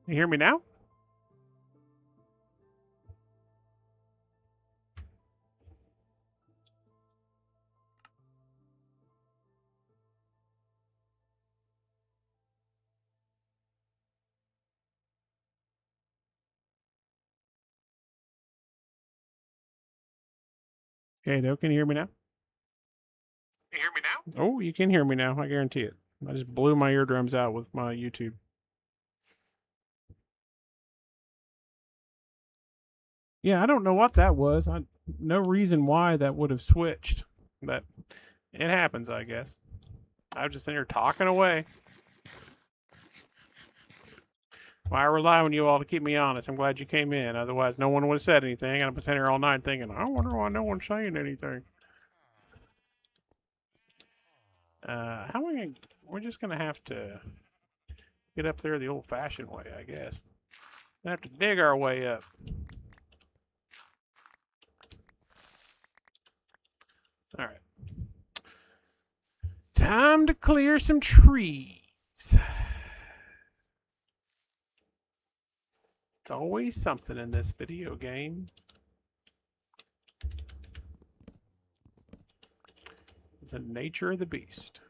You hear me now? Kato, can you hear me now? Can you hear me now? Oh, you can hear me now. I guarantee it. I just blew my eardrums out with my YouTube. Yeah, I don't know what that was. No reason why that would have switched, but it happens, I guess. I was just sitting here talking away. Well, I rely on you all to keep me honest. I'm glad you came in. Otherwise, no one would have said anything. And I've been sitting here all night thinking, I wonder why no one's saying anything. How are we gonna, we're just going to have to get up there the old-fashioned way, I guess. We're going to have to dig our way up. All right. Time to clear some trees. It's always something in this video game. It's the nature of the beast.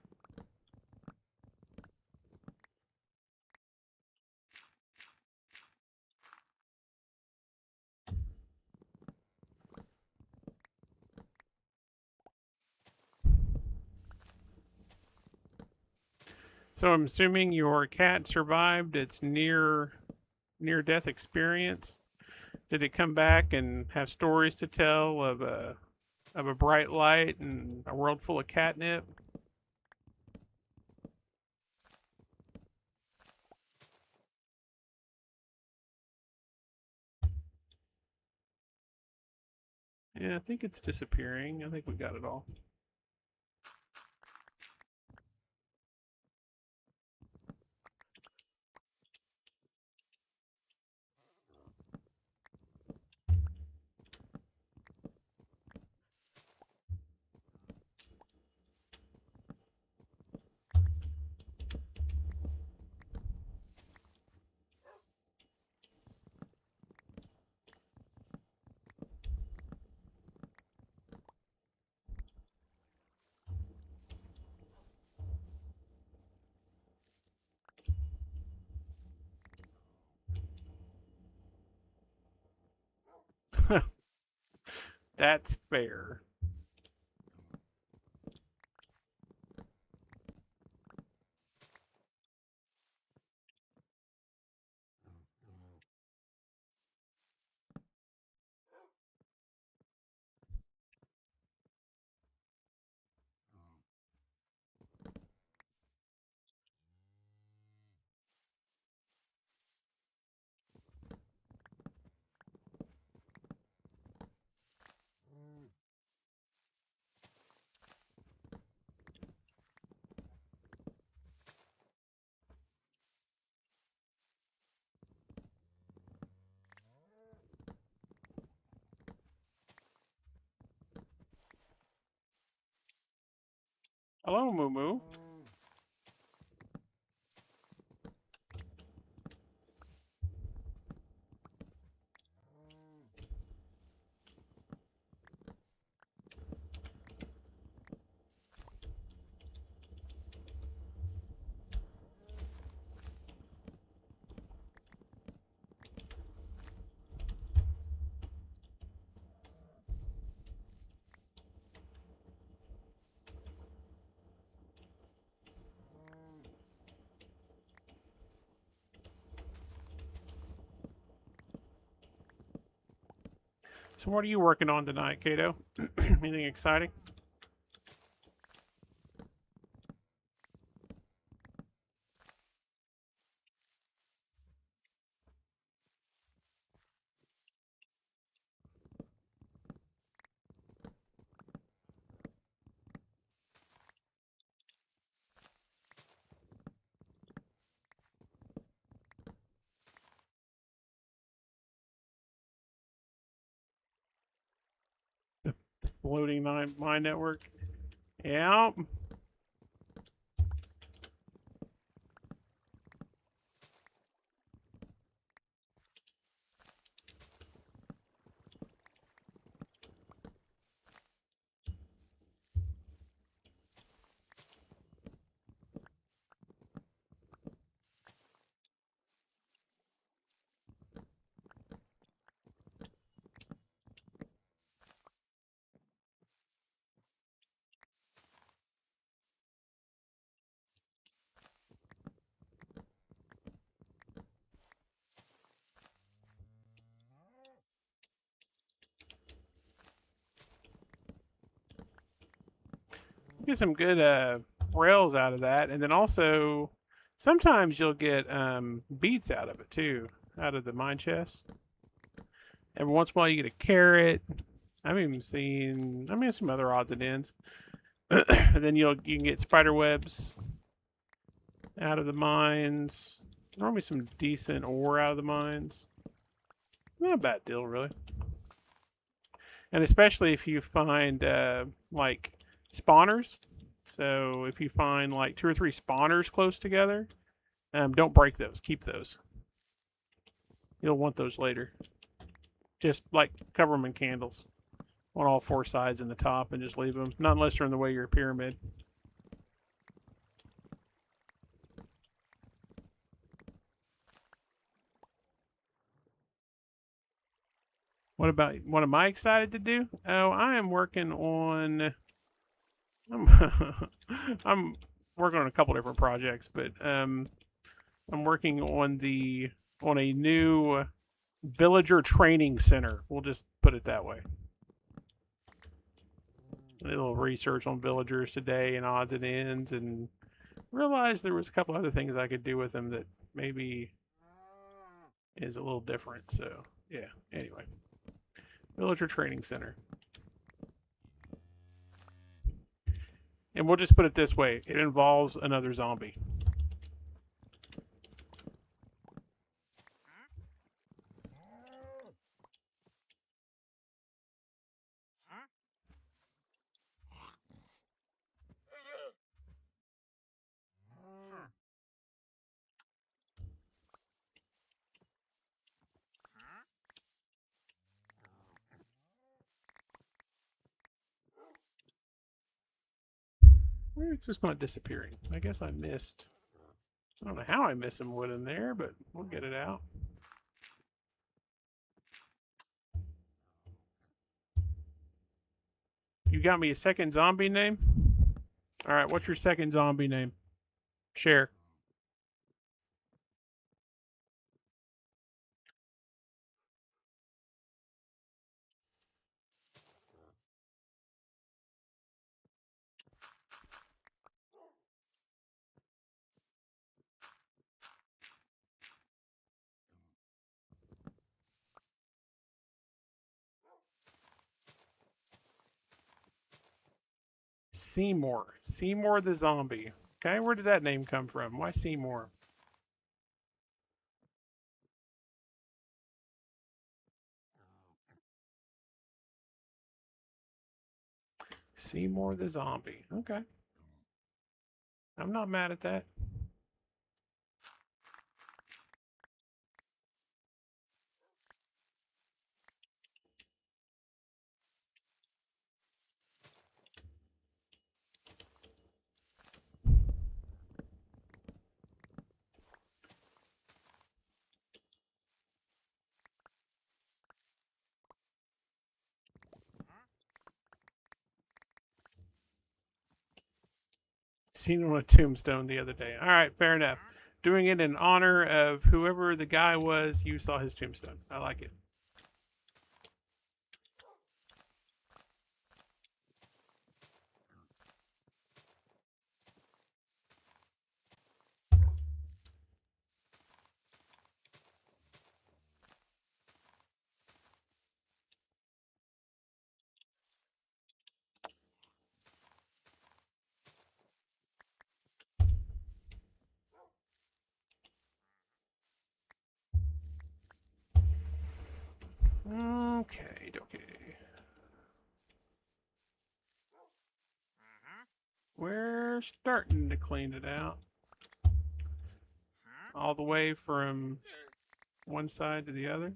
So I'm assuming your cat survived its near-death experience. Did it come back and have stories to tell of a bright light and a world full of catnip? Yeah, I think it's disappearing. I think we got it all. That's fair. Hello, Moo Moo. So what are you working on tonight, Kato? Anything exciting? The floating mine network? Yeah. Get some good rails out of that, and then also sometimes you'll get beets out of it too, out of the mine chest. Every once in a while you get a carrot. I've even seen, some other odds and ends. And then you can get spider webs out of the mines. Normally some decent ore out of the mines. Not a bad deal, really. And especially if you find like spawners. So if you find like 2 or 3 spawners close together, don't break those. Keep those. You'll want those later. Just like cover them in candles on all 4 sides and the top, and just leave them. Not unless they're in the way of your pyramid. What am I excited to do? Oh, I am working on. I'm working on a couple different projects, but I'm working on a new villager training center. We'll just put it that way. A little research on villagers today and odds and ends, and realized there was a couple other things I could do with them that maybe is a little different. So yeah. Anyway, villager training center. And we'll just put it this way: it involves another zombie. It's just not disappearing. I guess I missed. I don't know how I missed some wood in there, but we'll get it out. You got me a second zombie name? All right, what's your second zombie name? Share. Seymour. Seymour the zombie. Okay, where does that name come from? Why Seymour? Seymour the zombie. Okay. I'm not mad at that. Seen it on a tombstone the other day. All right, fair enough. Doing it in honor of whoever the guy was you saw his tombstone. I like it. Okay, okay. We're starting to clean it out. All the way from one side to the other.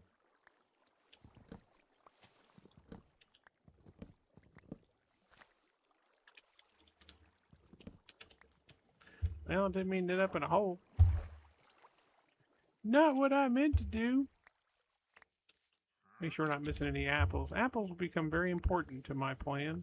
Well, didn't mean to end up in a hole. Not what I meant to do. Make sure we're not missing any apples. Apples will become very important to my plan.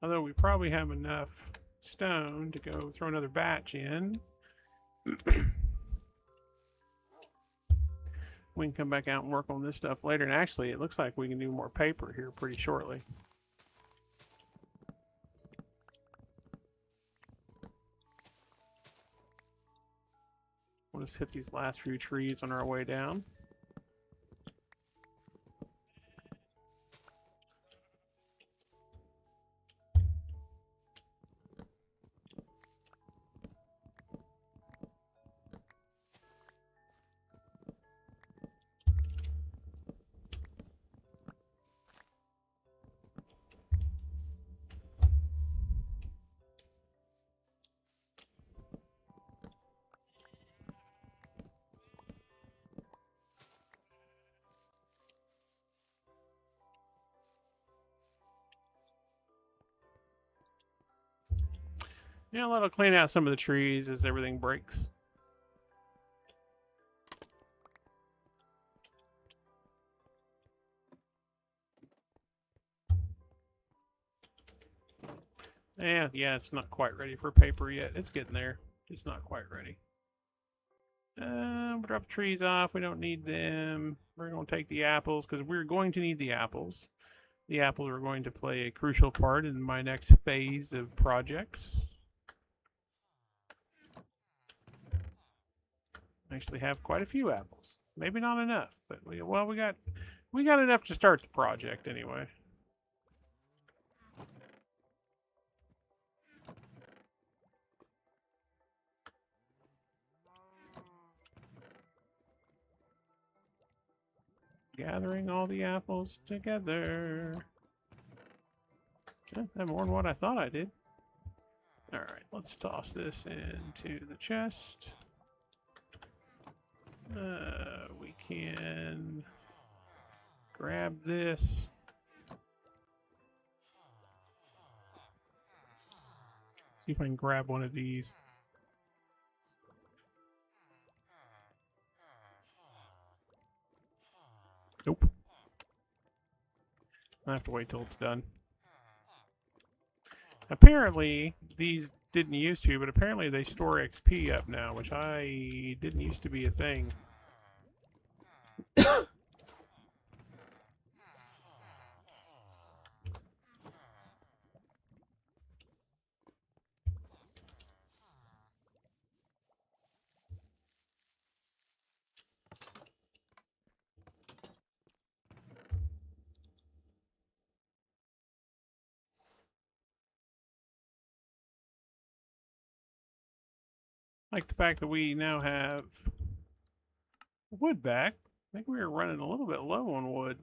Although we probably have enough stone to go throw another batch in. We can come back out and work on this stuff later. And actually, it looks like we can do more paper here pretty shortly. We'll just hit these last few trees on our way down. Yeah, that'll clean out some of the trees as everything breaks. Yeah, it's not quite ready for paper yet. It's getting there. It's not quite ready. We'll drop trees off. We don't need them. We're going to take the apples because we're going to need the apples. The apples are going to play a crucial part in my next phase of projects. I actually have quite a few apples. Maybe not enough, but we got enough to start the project anyway. Gathering all the apples together. Yeah, more than what I thought I did. Alright, let's toss this into the chest. We can grab this. See if I can grab one of these. Nope. I have to wait till it's done. Apparently, these didn't used to, but apparently they store XP up now, which I didn't used to be a thing. Like the fact that we now have wood back. I think we were running a little bit low on wood.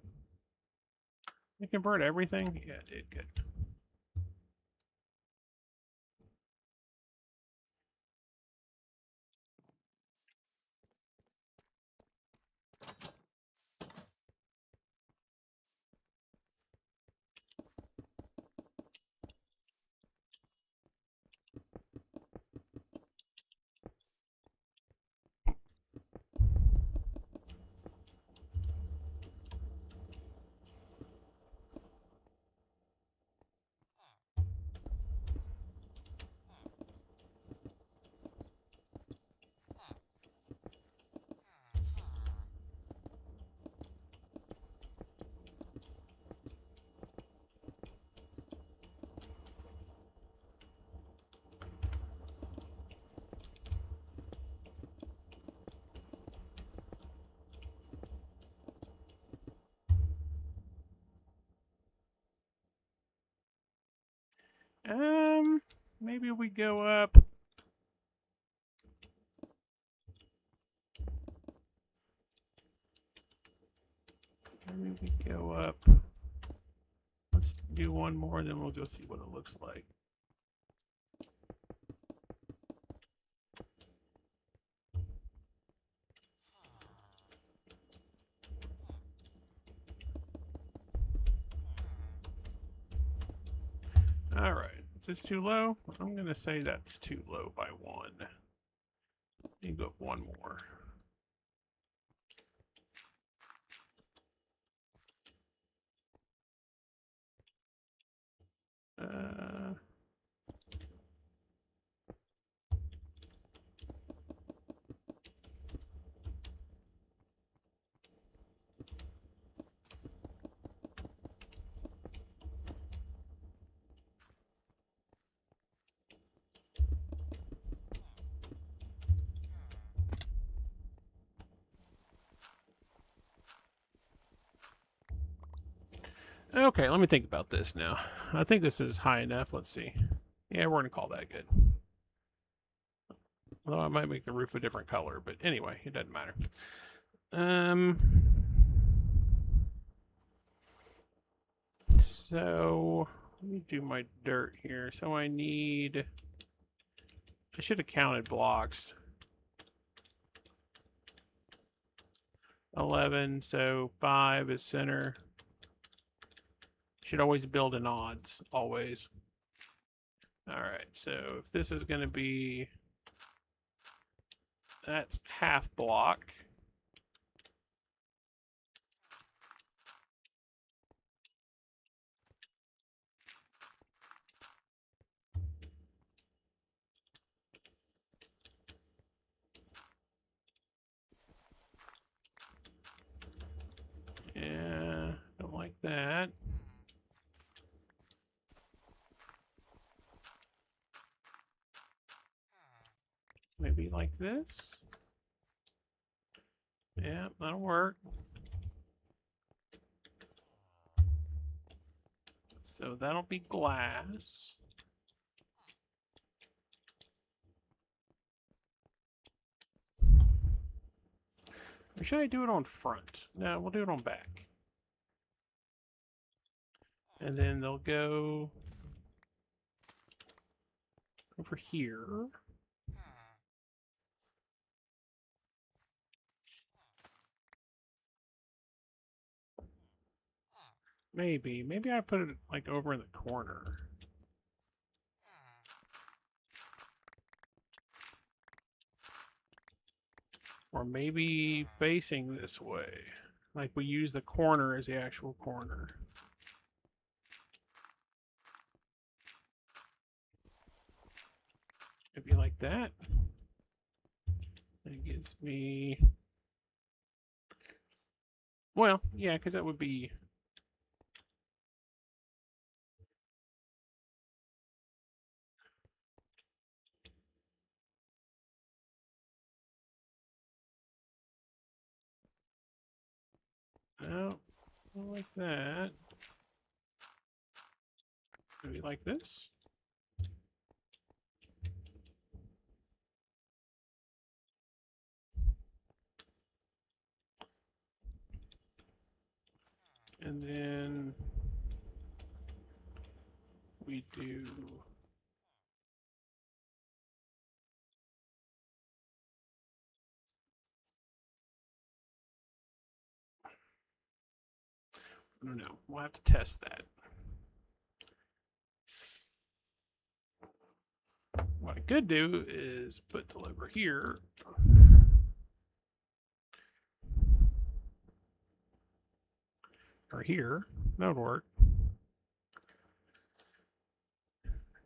It convert everything? Yeah, it did. Good. Maybe we go up. Maybe we go up. Let's do one more, then we'll go see what it looks like. All right, is this too low? I'm gonna say that's too low by one. You go up one more. Uh, okay, let me think about this now. I think this is high enough. Let's see. Yeah, we're going to call that good. Although I might make the roof a different color, but anyway, it doesn't matter. So let me do my dirt here. So I should have counted blocks. 11, so 5 is center. Should always build in odds, always. All right, so if this is going to be, that's half block. Yeah, don't like that. Maybe like this. Yeah, that'll work. So that'll be glass. Or should I do it on front? No, we'll do it on back. And then they'll go over here. Maybe I put it like over in the corner. Or maybe facing this way. Like we use the corner as the actual corner. Maybe like that. That gives me... Well, yeah, because that would be... No, not like that. Maybe like this. And then we do... I don't know. We'll have to test that. What I could do is put the lever here. Or here. That would work.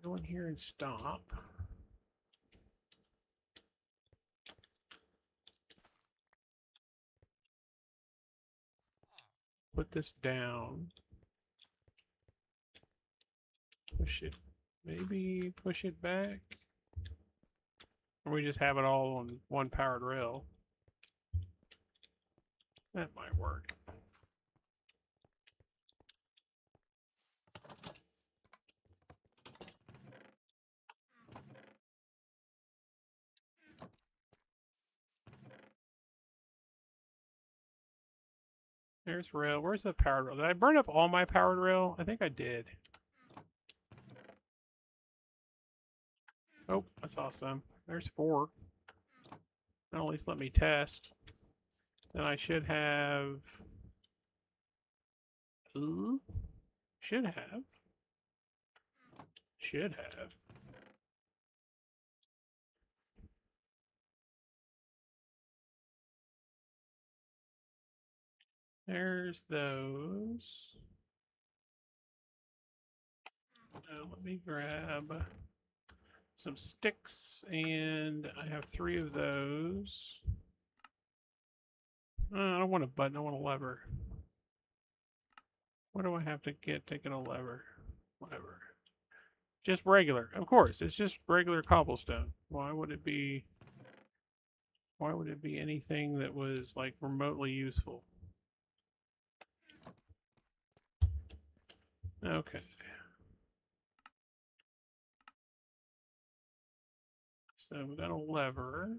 Go in here and stop. Put this down. Push it. Maybe push it back. Or we just have it all on one powered rail. That might work. There's rail. Where's the powered rail? Did I burn up all my powered rail? I think I did. Oh, I saw some. There's 4. At least let me test. Then I should have... Ooh. Should have. Should have. There's those. let me grab some sticks, and I have 3 of those. I don't want a button, I want a lever. What do I have to get a lever? Whatever. Just regular. Of course, it's just regular cobblestone. Why would it be anything that was like remotely useful? Okay. So we got a lever.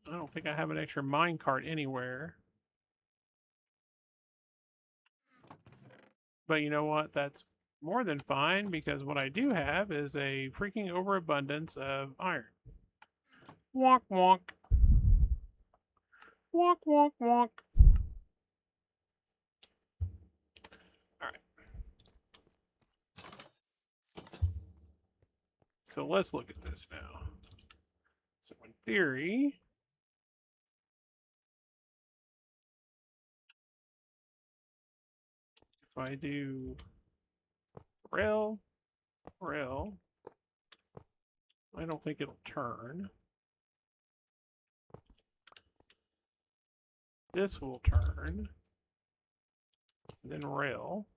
I don't think I have an extra minecart anywhere. But you know what? That's more than fine, because what I do have is a freaking overabundance of iron. Wonk wonk. Wonk wonk wonk. Alright. So let's look at this now. So in theory, if I do rail, I don't think it'll turn. This will turn. Then rail.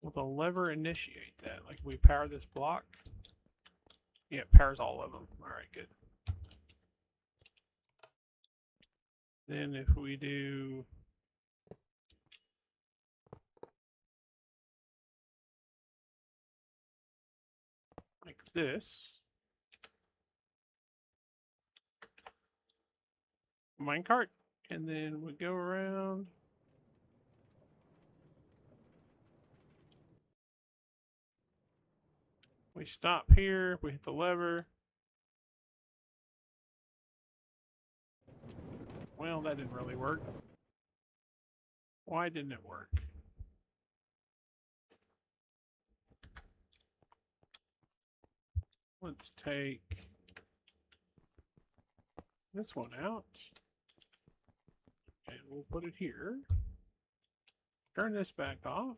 Will the lever initiate that? Like, we power this block? Yeah, it powers all of them. Alright, good. Then if we do like this, minecart, and then we go around. We stop here, we hit the lever. Well, that didn't really work. Why didn't it work? Let's take this one out. And we'll put it here. Turn this back off.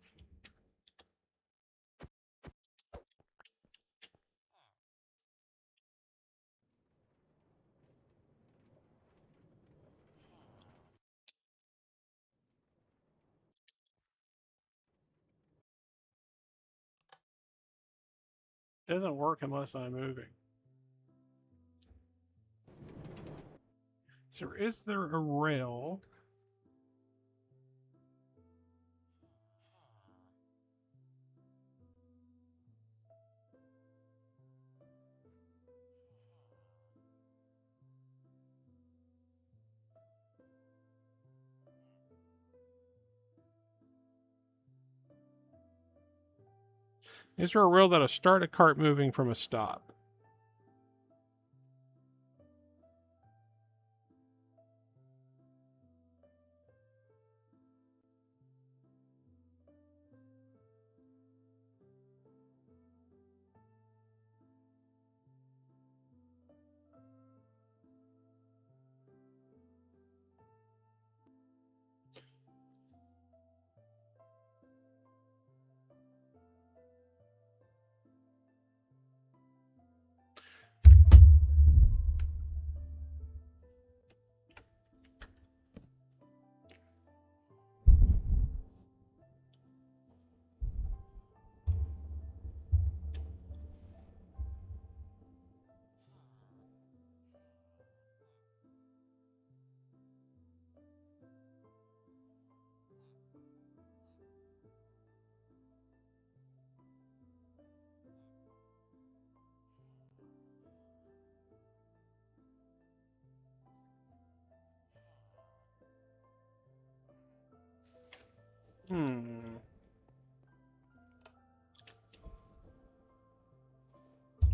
Doesn't work unless I'm moving. So is there a rail? Is there a rail that'll start a cart moving from a stop?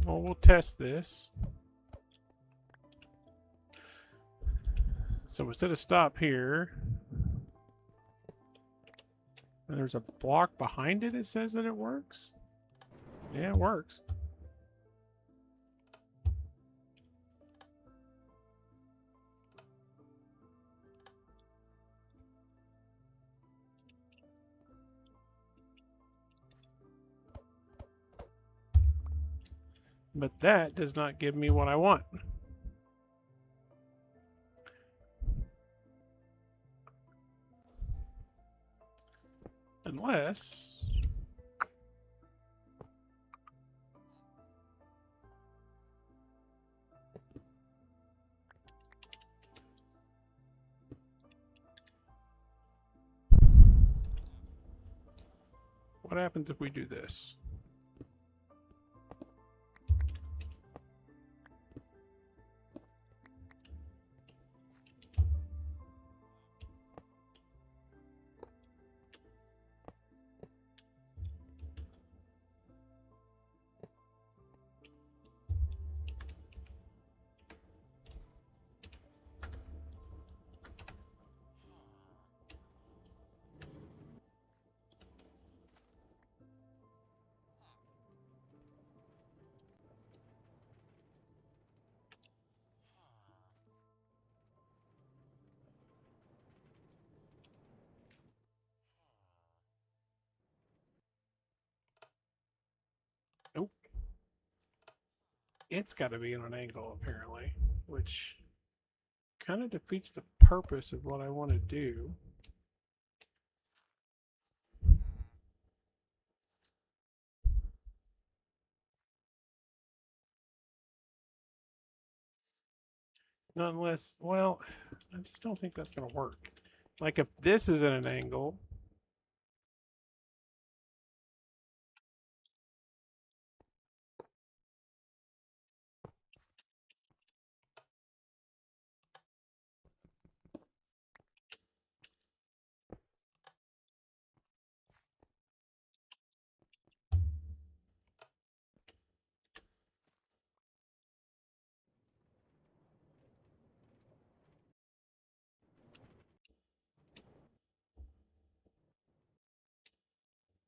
Well, we'll test this. So instead of stop here, and there's a block behind it, it says that it works. Yeah, it works. But that does not give me what I want. Unless... What happens if we do this? Nope. It's got to be on an angle, apparently, which kind of defeats the purpose of what I want to do. Not unless, well, I just don't think that's going to work. Like if this is at an angle,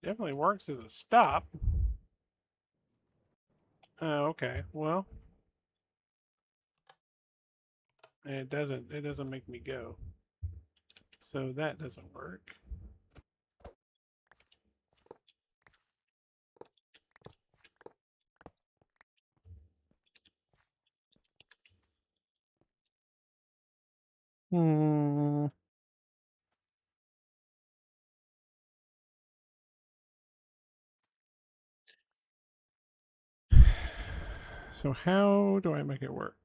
definitely works as a stop. Oh, okay. Well, it doesn't make me go. So that doesn't work. Hmm. So how do I make it work?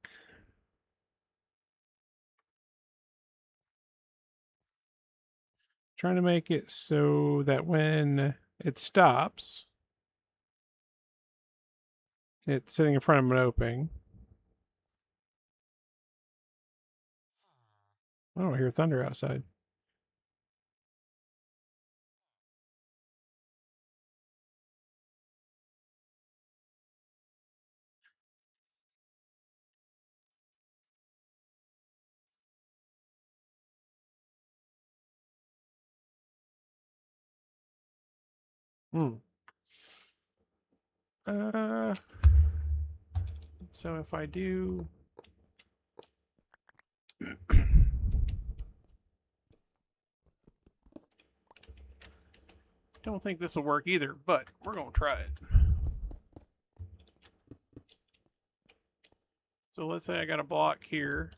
Trying to make it so that when it stops, it's sitting in front of an opening. Oh, I hear thunder outside. Hmm. Uh, so if I do... Don't think this will work either, but we're going to try it. So let's say I got a block here.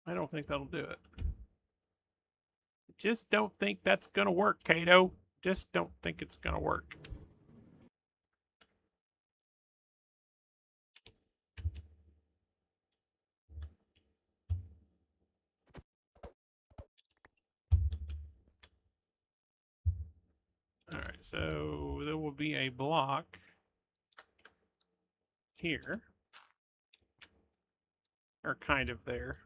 I don't think that'll do it. Just don't think that's going to work, Kato. Just don't think it's going to work. All right, so there will be a block here, or kind of there.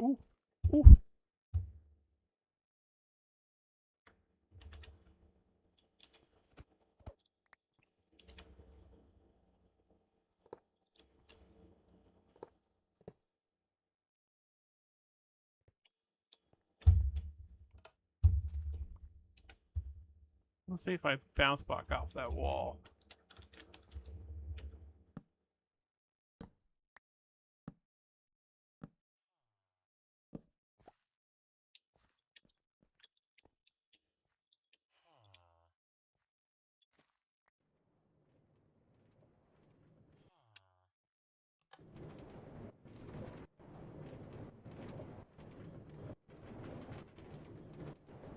Ooh. Ooh. Let's see if I bounce back off that wall.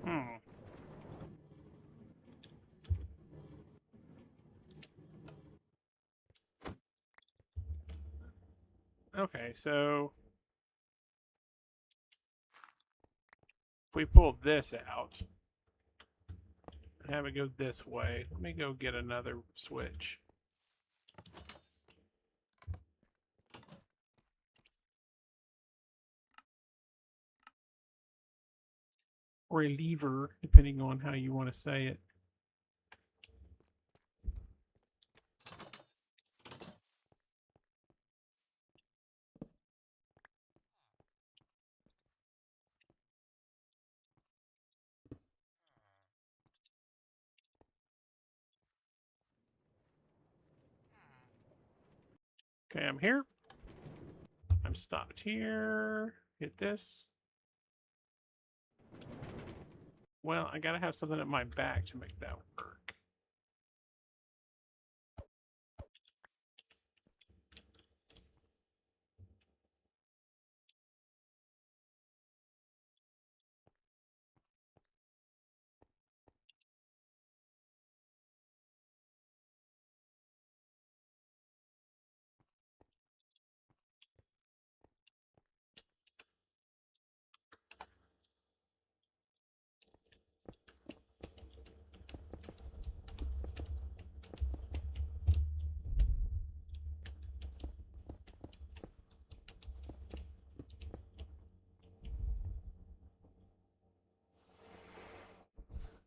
Hmm. Okay, so if we pull this out and have it go this way, let me go get another switch. Or a lever, depending on how you want to say it. Okay, I'm here. I'm stopped here. Hit this. Well, I gotta have something at my back to make that work.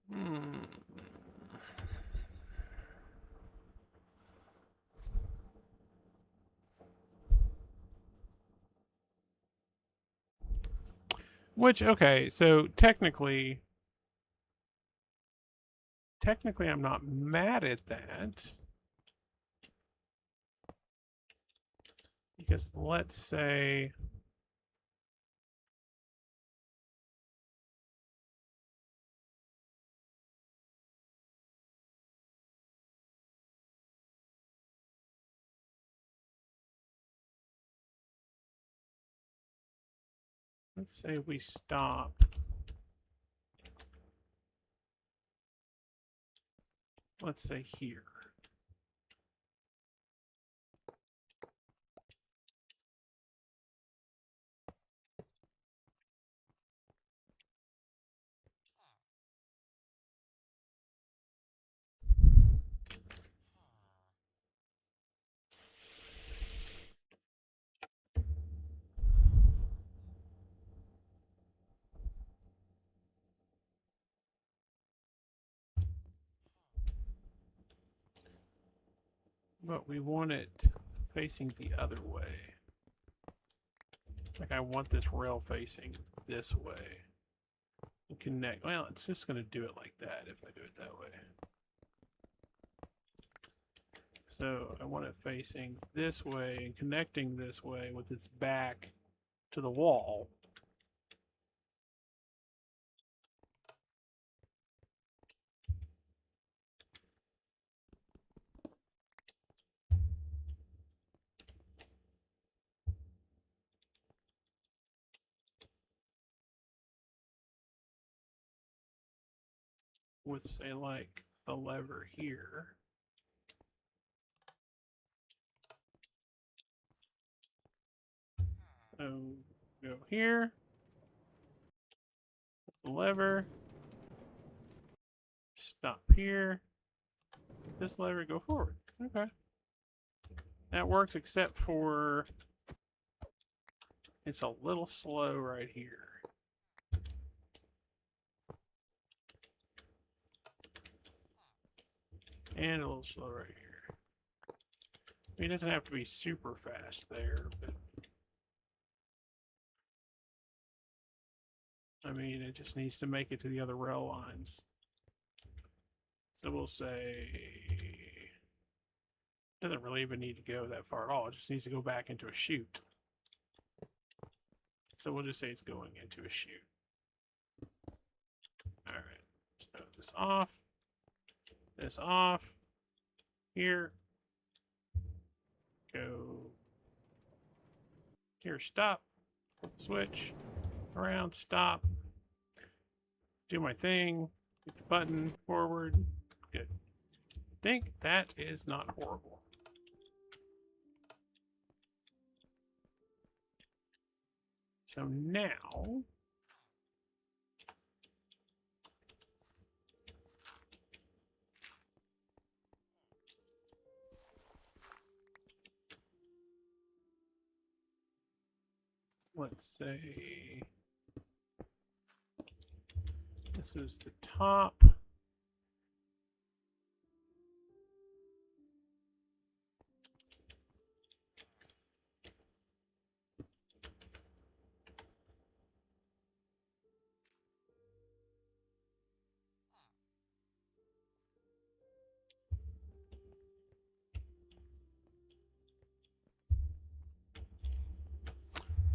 Hmm. Which, okay, so technically I'm not mad at that. Because let's say we stop. Let's say here. But we want it facing the other way. Like I want this rail facing this way. And connect. Well, it's just going to do it like that if I do it that way. So I want it facing this way and connecting this way with its back to the wall. With, say, like a lever here. So go here. The lever. Stop here. With this lever, go forward. Okay. That works except for It's a little slow right here. And a little slow right here. I mean, it doesn't have to be super fast there, but I mean, it just needs to make it to the other rail lines. So we'll say it doesn't really even need to go that far at all. It just needs to go back into a chute. So we'll just say it's going into a chute. All right. So this off. This off. Here. Go. Here, stop. Switch. Around, stop. Do my thing. Hit the button. Forward. Good. Think that is not horrible. So now let's say this is the top.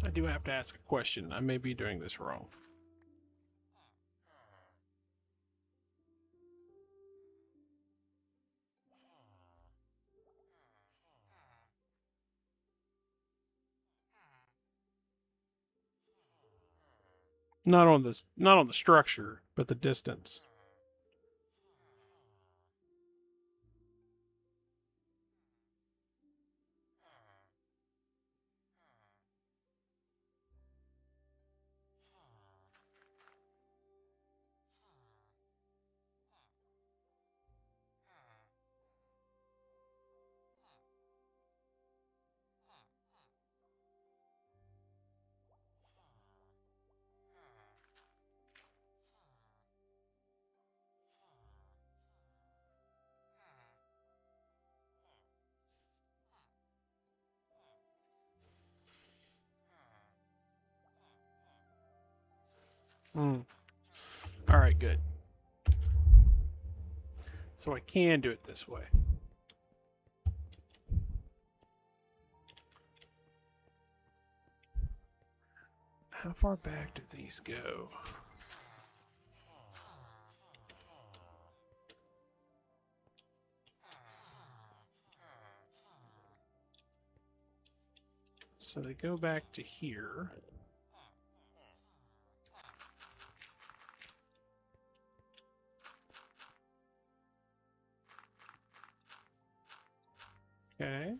I do have to ask a question. I may be doing this wrong. Not on the structure, but the distance. All right, good. So I can do it this way. How far back do these go? So they go back to here. Okay.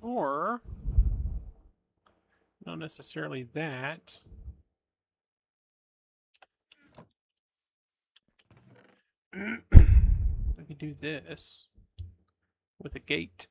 Or, not necessarily that. I could do this with a gate.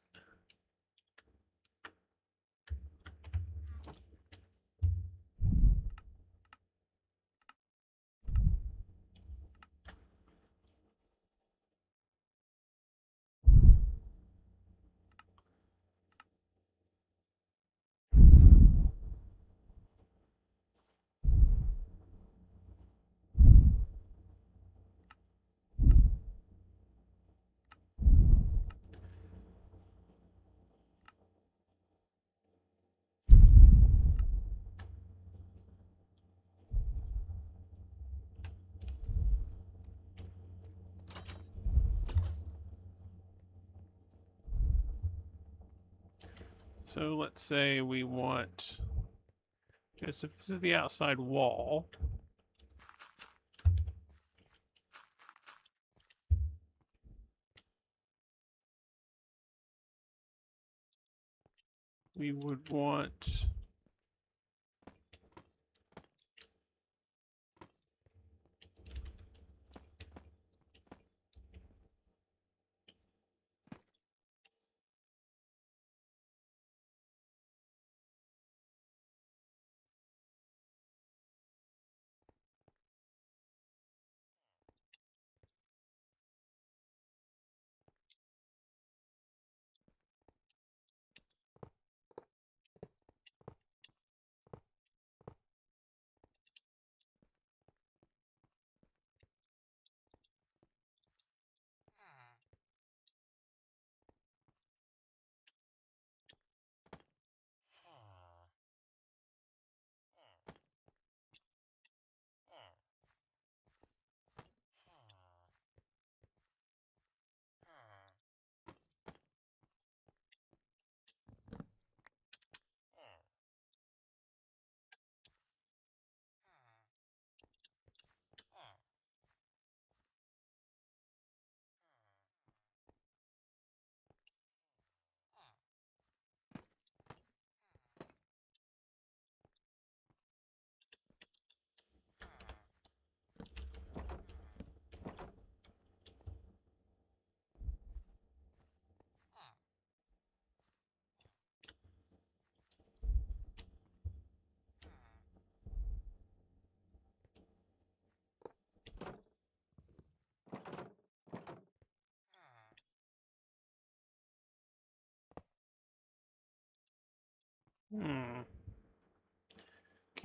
So let's say we want, because if this is the outside wall, we would want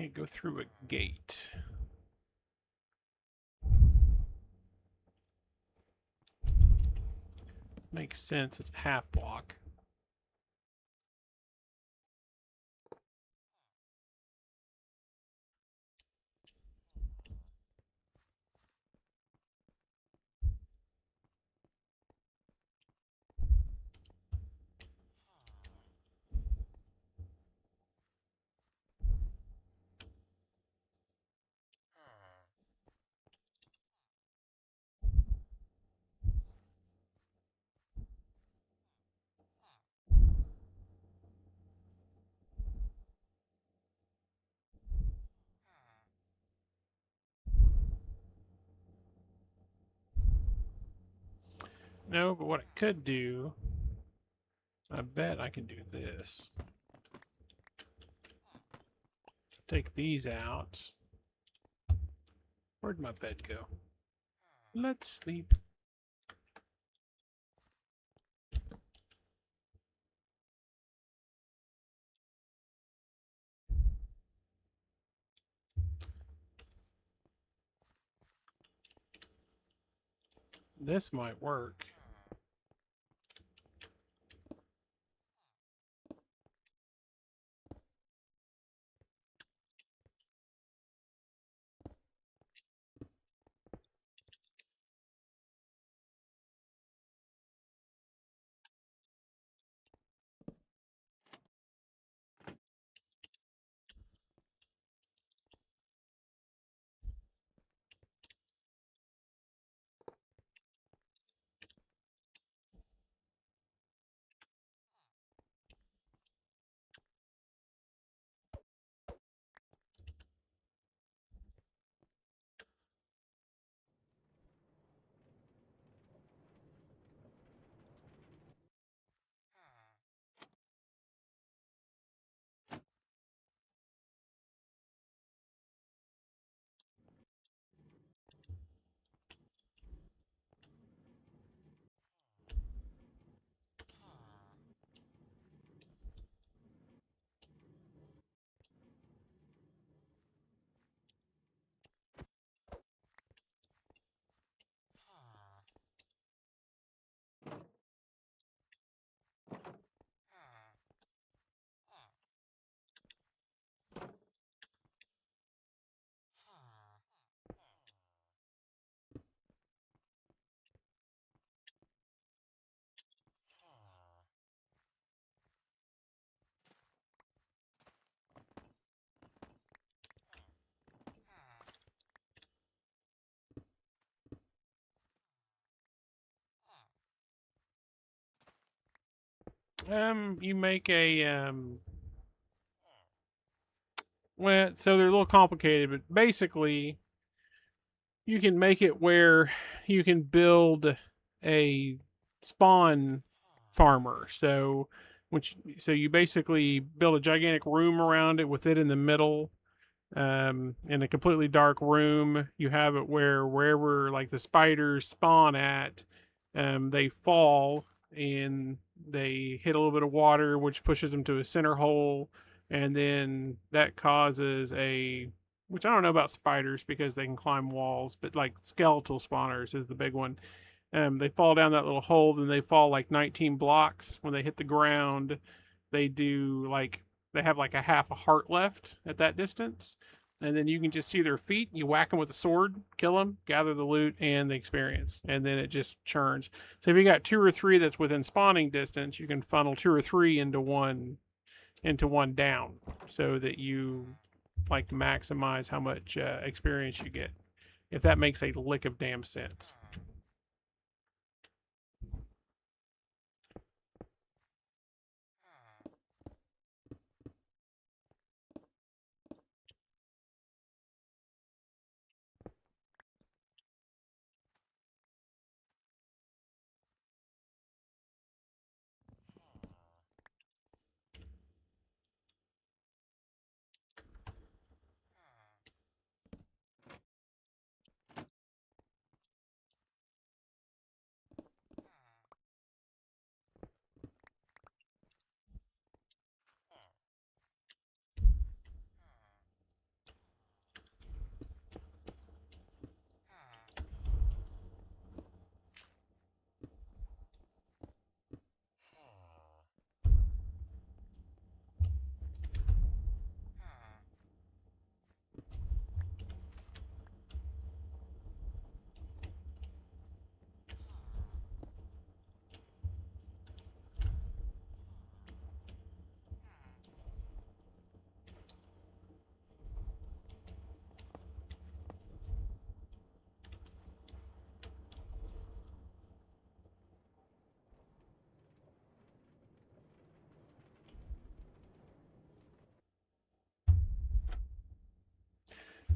can't go through a gate. Makes sense, it's a half block. No, but what I could do, I bet I can do this. Take these out. Where'd my bed go? Let's sleep. This might work. You make a well, so they're a little complicated, but basically you can make it where you can build a spawn farmer. So you basically build a gigantic room around it with it in the middle, in a completely dark room. You have it where wherever like the spiders spawn at, they fall and they hit a little bit of water, which pushes them to a center hole, and then that causes a, which I don't know about spiders because they can climb walls, but like skeletal spawners is the big one. They fall down that little hole, then they fall like 19 blocks. When they hit the ground, they do like they have like a half a heart left at that distance, and then you can just see their feet. You whack them with a sword, kill them, gather the loot and the experience, and then it just churns. So if you got 2 or 3 that's within spawning distance, you can funnel 2 or 3 into one down, so that you like maximize how much experience you get. If that makes a lick of damn sense.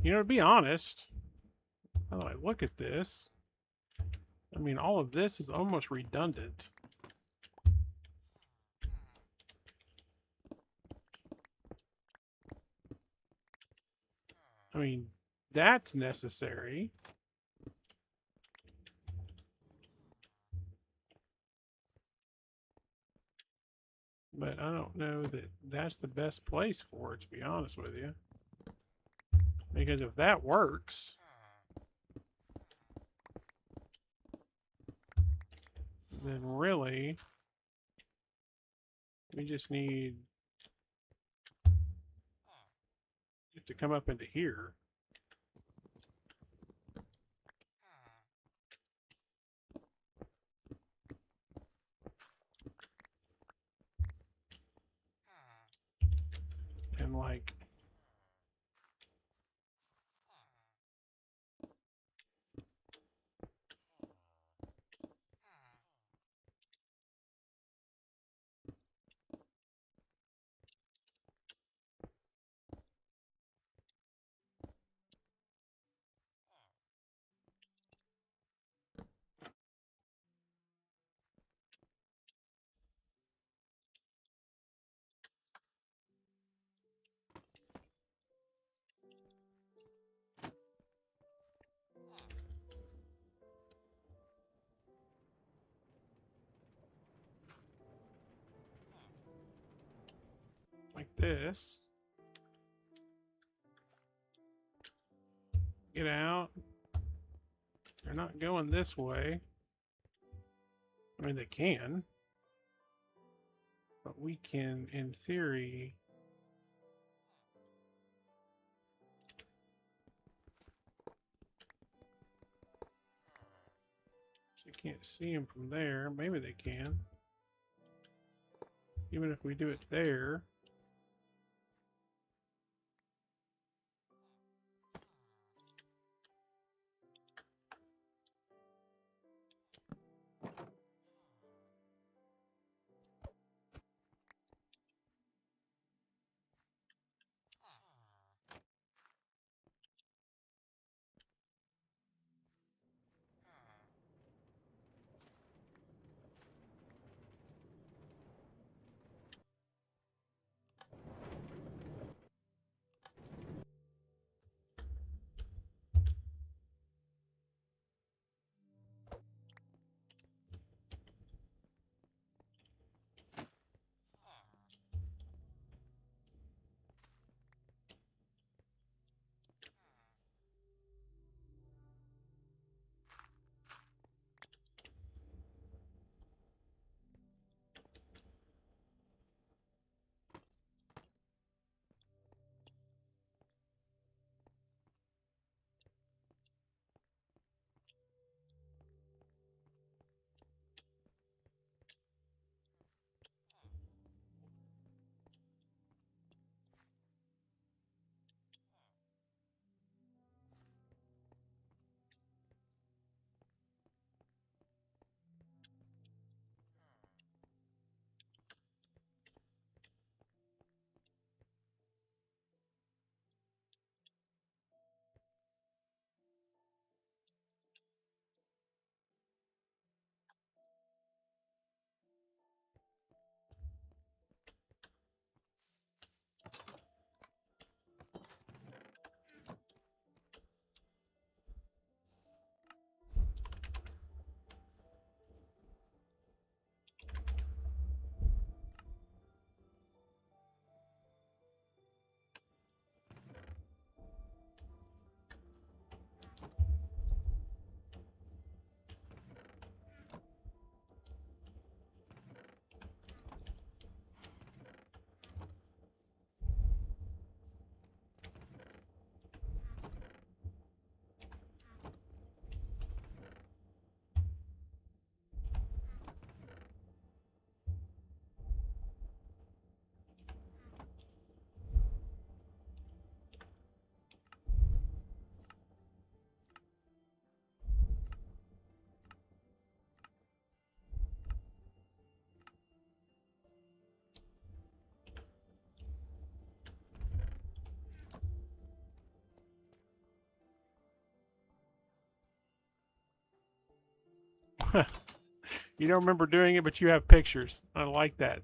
You know, to be honest, now that I look at this, I mean, all of this is almost redundant. I mean, that's necessary. But I don't know that that's the best place for it, to be honest with you. Because if that works, then really, we just need it to come up into here. And like, like this. Get out. They're not going this way. I mean, they can. But we can, in theory... So you can't see them from there. Maybe they can. Even if we do it there... You don't remember doing it, but you have pictures. I like that.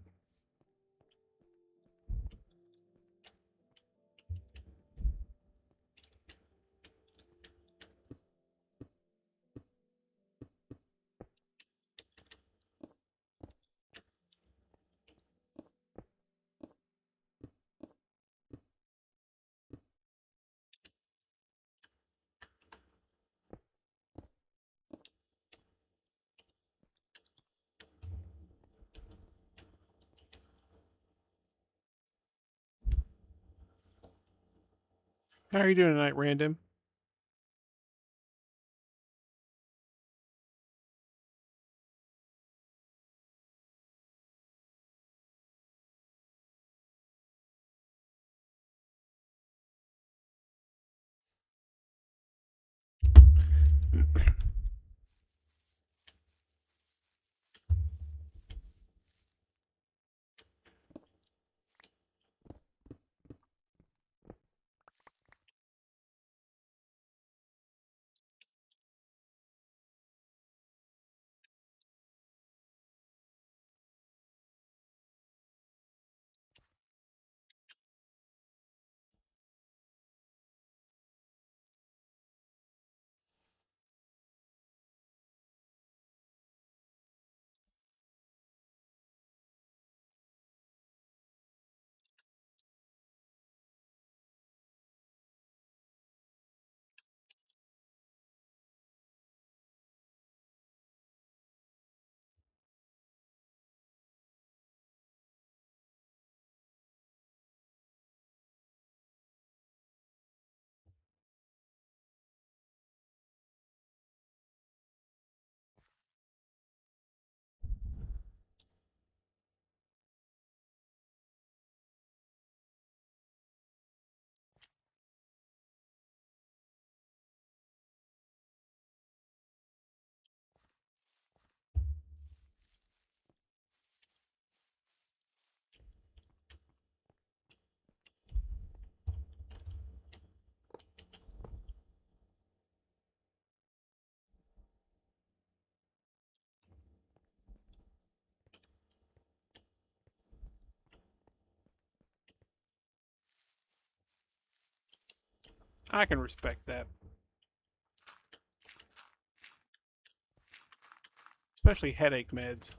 How are you doing tonight, Random? I can respect that. Especially headache meds.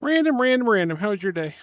Random. How was your day?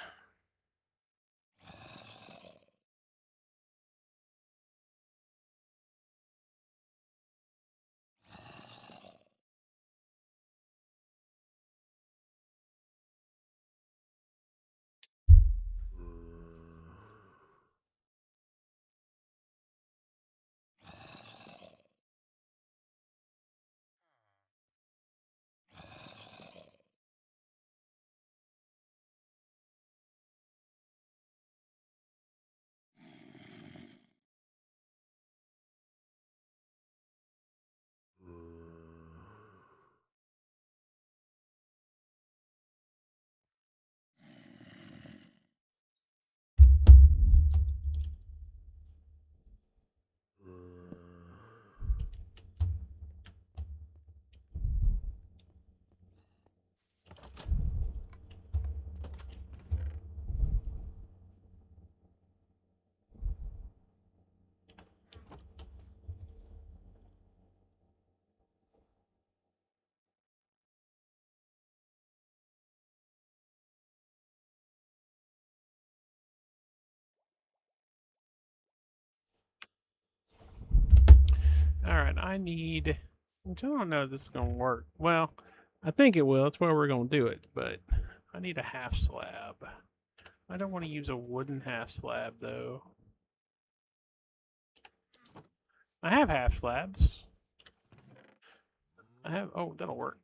All right, I need. Which I don't know if this is gonna work. Well, I think it will. That's why we're gonna do it. But I need a half slab. I don't want to use a wooden half slab though. I have half slabs. I have. Oh, that'll work.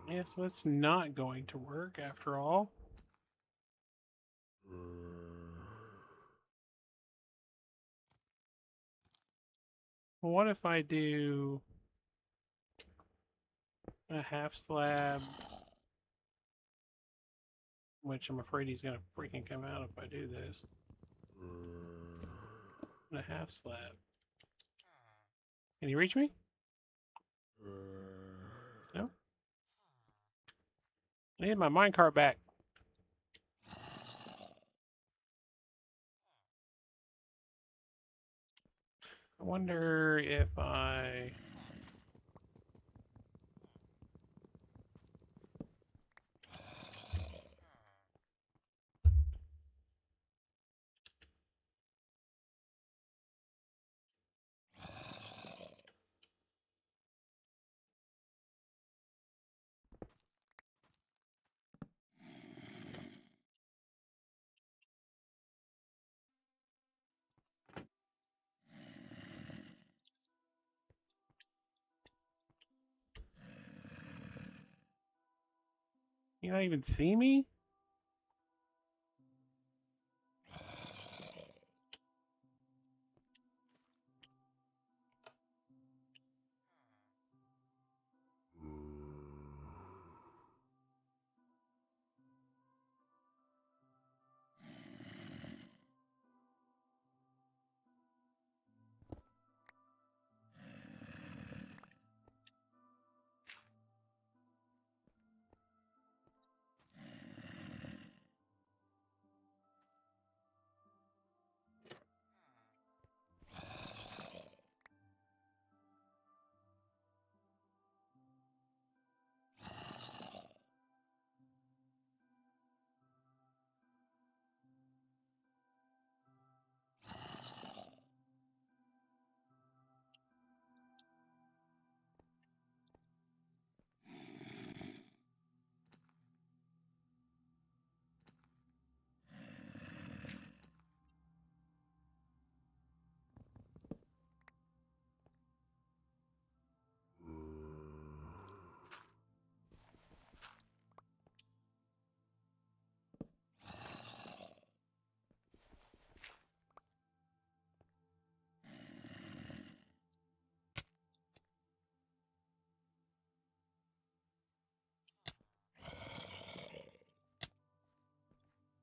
Yeah, so it's not going to work after all. Well, what if I do a half slab, which I'm afraid he's gonna freaking come out if I do this. And a half slab. Can you reach me? No? I need my minecart back. I wonder if I... You not even see me?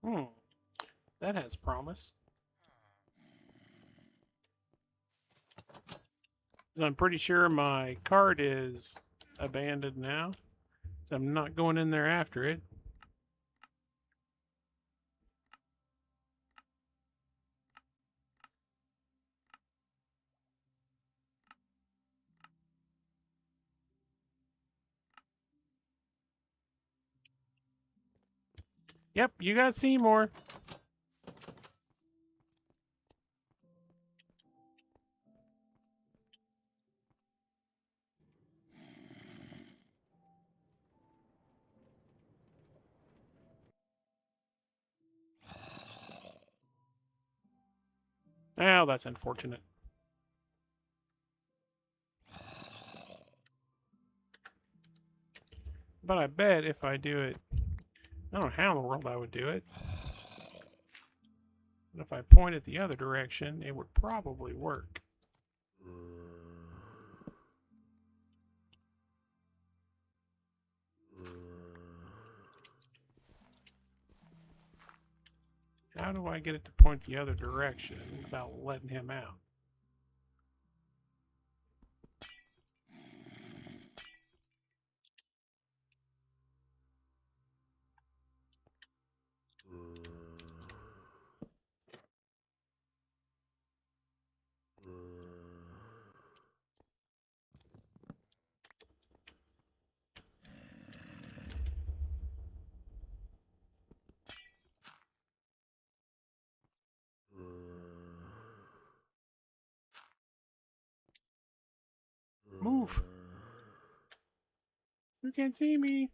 Hmm. That has promise. 'Cause I'm pretty sure my cart is abandoned now. So I'm not going in there after it. Yep, you got Seymour. Oh, that's unfortunate. But I bet if I do it, I don't know how in the world I would do it. But if I point it the other direction, it would probably work. How do I get it to point the other direction without letting him out? Move! You can't see me!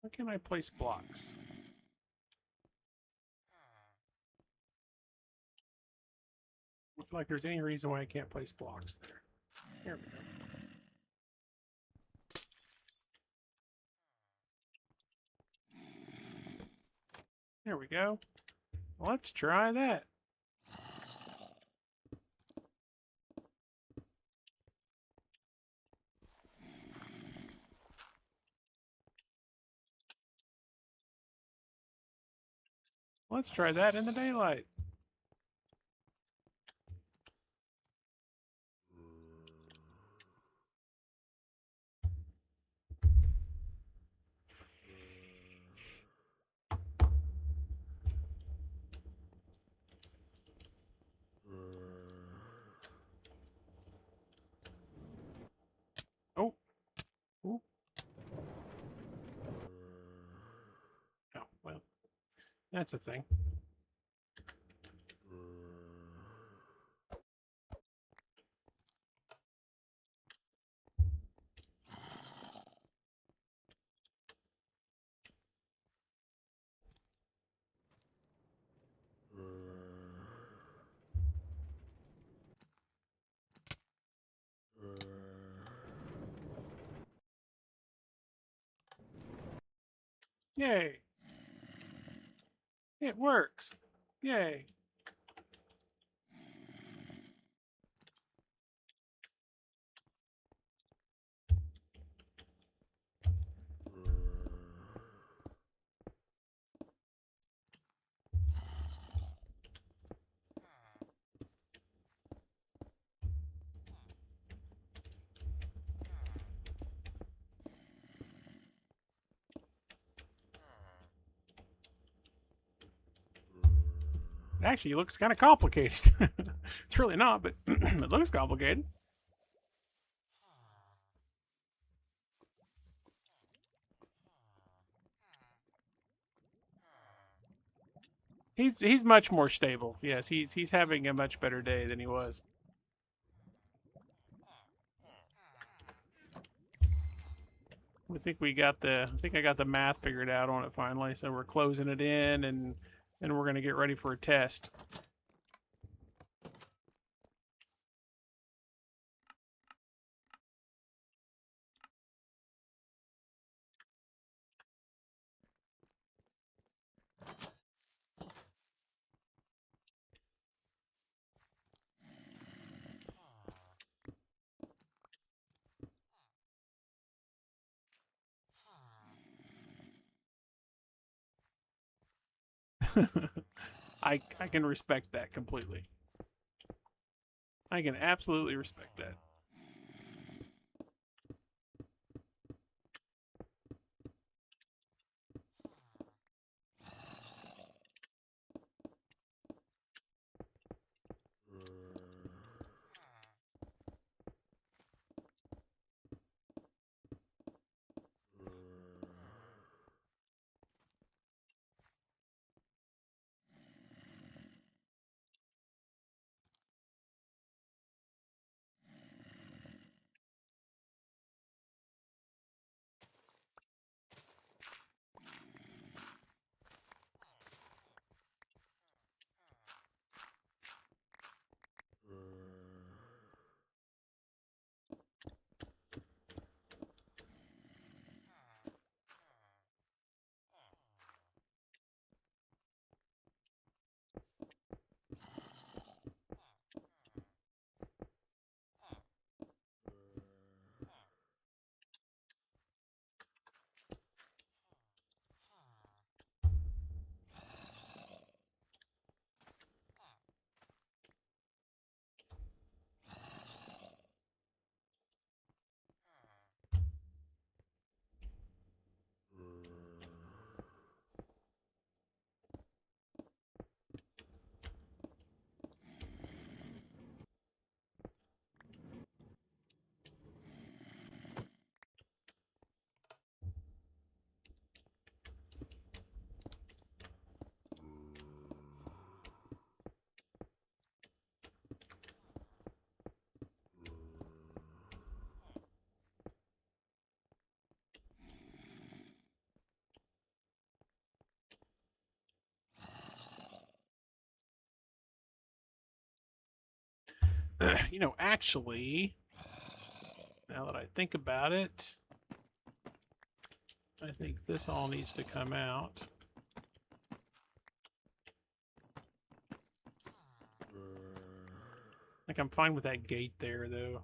Where can I place blocks? Look like there's any reason why I can't place blocks there. Here we go. There we go. Let's try that. Let's try that in the daylight. Oh. Ooh. Oh, well. That's a thing. Yay! It works! Yay! It actually looks kind of complicated. It's really not, but it looks complicated. He's much more stable. Yes, he's having a much better day than he was. I think I got the math figured out on it finally. So we're closing it in and we're gonna get ready for a test. I can respect that completely. I can absolutely respect that. You know, actually, now that I think about it, I think this all needs to come out. Like, I'm fine with that gate there, though.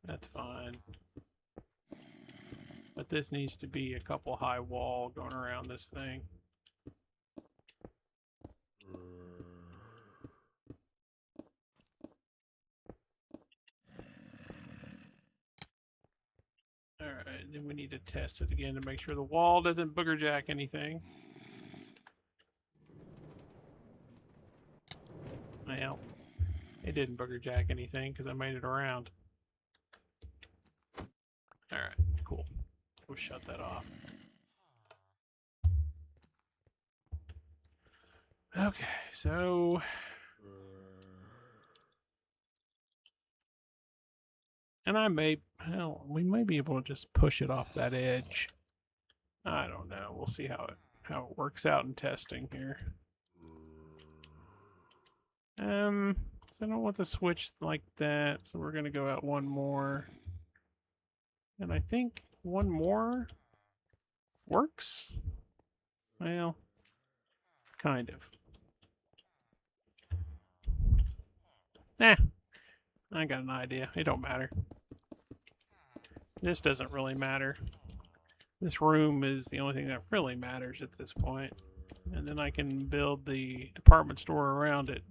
That's fine. But this needs to be a couple high wall going around this thing. Alright, then we need to test it again to make sure the wall doesn't booger jack anything. Well, it didn't booger jack anything because I made it around. Alright, cool. We'll shut that off. Okay, so... And I may... Well, we may be able to just push it off that edge. I don't know. We'll see how it works out in testing here. So I don't want the switch like that, so we're gonna go out one more. And I think one more works. Well, kind of. I got an idea. It don't matter. This doesn't really matter. This room is the only thing that really matters at this point. And then I can build the department store around it.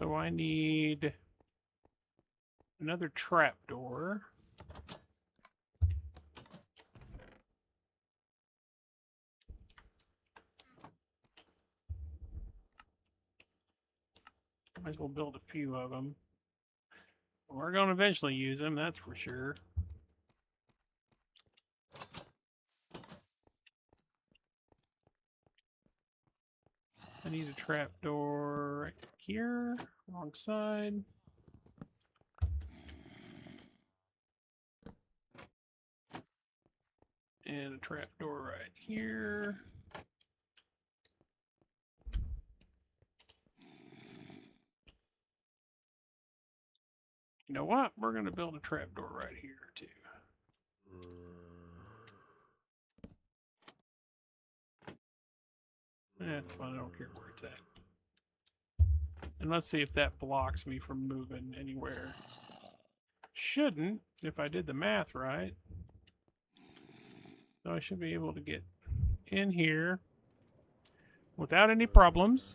So I need another trapdoor. Might as well build a few of them. We're going to eventually use them, that's for sure. I need a trapdoor right here, wrong side. And a trapdoor right here. You know what? We're going to build a trapdoor right here, too. That's fine. I don't care where it's at. And let's see if that blocks me from moving anywhere. Shouldn't, if I did the math right. So I should be able to get in here without any problems.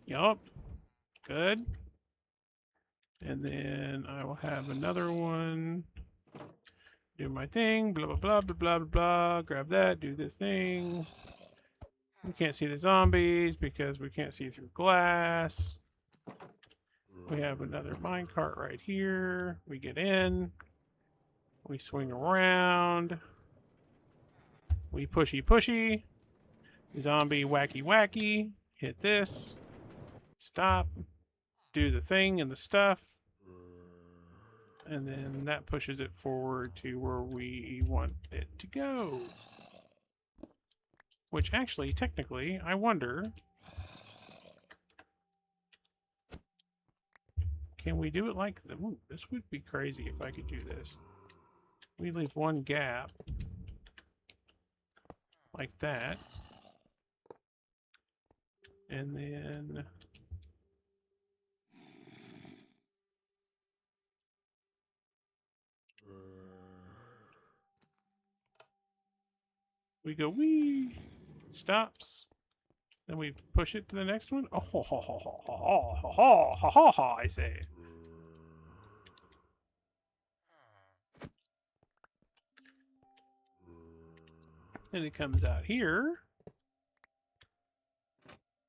Yup. Good. And then I will have another one. Do my thing. Blah, blah, blah, blah, blah, blah, blah. Grab that. Do this thing. We can't see the zombies because we can't see through glass. We have another minecart right here. We get in. We swing around. We pushy pushy. Zombie wacky wacky. Hit this. Stop. Do the thing and the stuff. And then that pushes it forward to where we want it to go. Which actually, technically, I wonder... Can we do it like... Ooh, this would be crazy if I could do this. We leave one gap. Like that. And then... we go, wee! Stops. Then we push it to the next one. Oh, ho, ho, ho, ho, ho, ho, ho, ho, ho, ho, I say. Then it comes out here.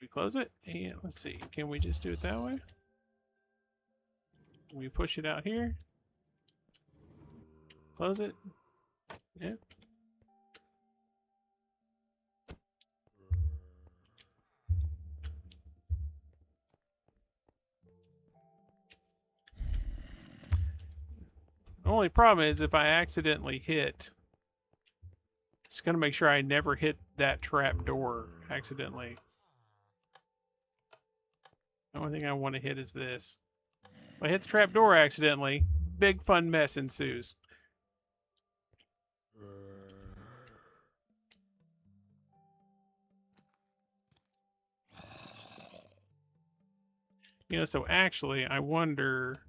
We close it, and let's see. Can we just do it that way? We push it out here. Close it. Yep. The only problem is if I accidentally hit, just gonna make sure I never hit that trap door accidentally. The only thing I want to hit is this. If I hit the trap door accidentally, big fun mess ensues. You know, so actually, I wonder...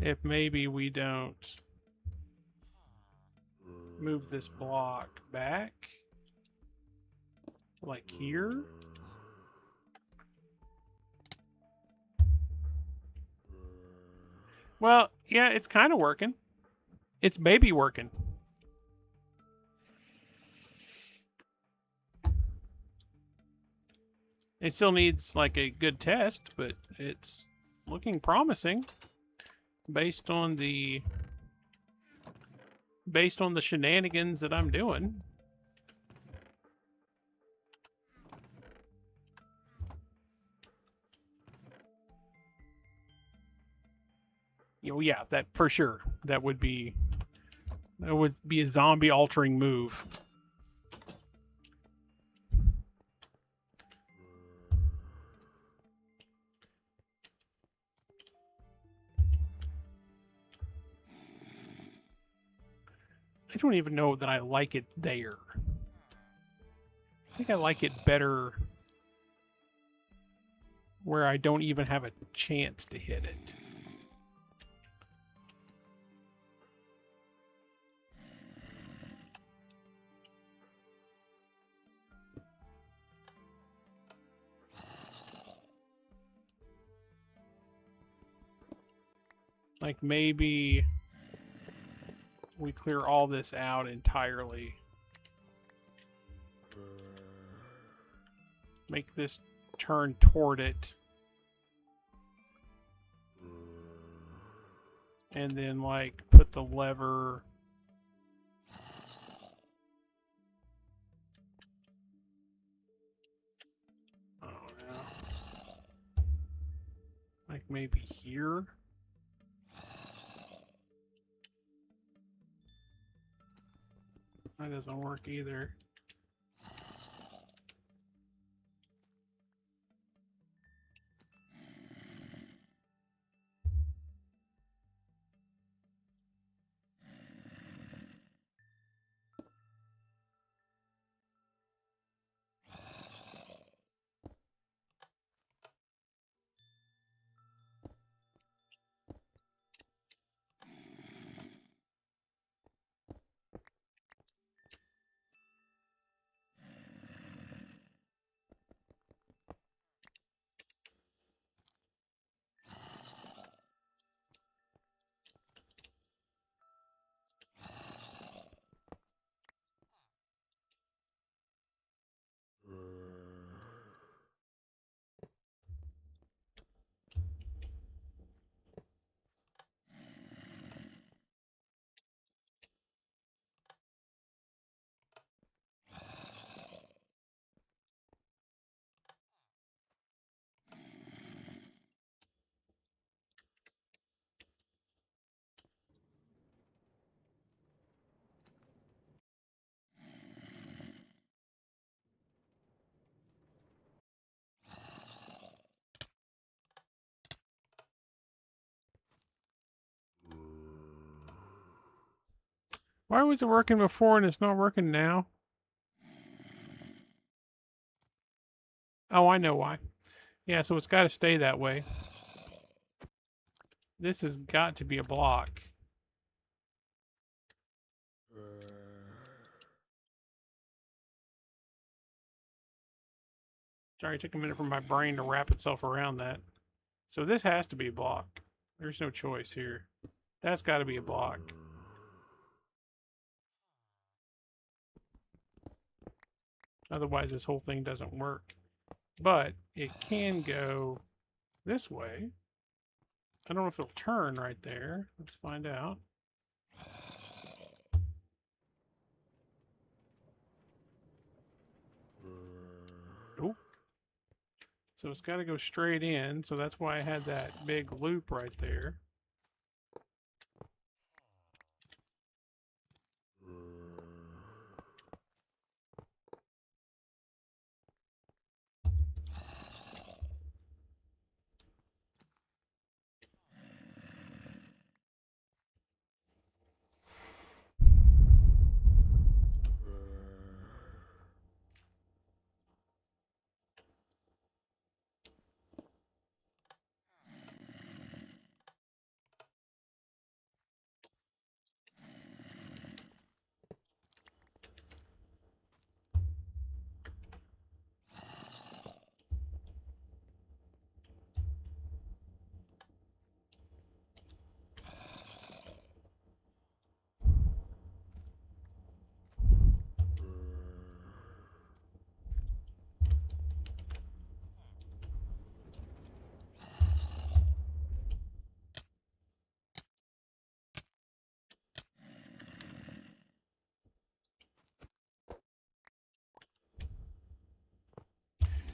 if maybe we don't move this block back, like here. Well, yeah, it's kind of working. It's maybe working. It still needs like a good test, but it's looking promising. Based on the shenanigans that I'm doing. Oh yeah, that for sure. That would be a zombie altering move. I don't even know that I like it there. I think I like it better where I don't even have a chance to hit it. Like maybe we clear all this out entirely. Make this turn toward it. And then like put the lever. Oh no. Like maybe here. That doesn't work either. Why was it working before and it's not working now? Oh, I know why. Yeah, so it's got to stay that way. This has got to be a block. Sorry, it took a minute for my brain to wrap itself around that. So this has to be a block. There's no choice here. That's got to be a block. Otherwise, this whole thing doesn't work. But it can go this way. I don't know if it'll turn right there. Let's find out. Nope. So it's got to go straight in. So that's why I had that big loop right there.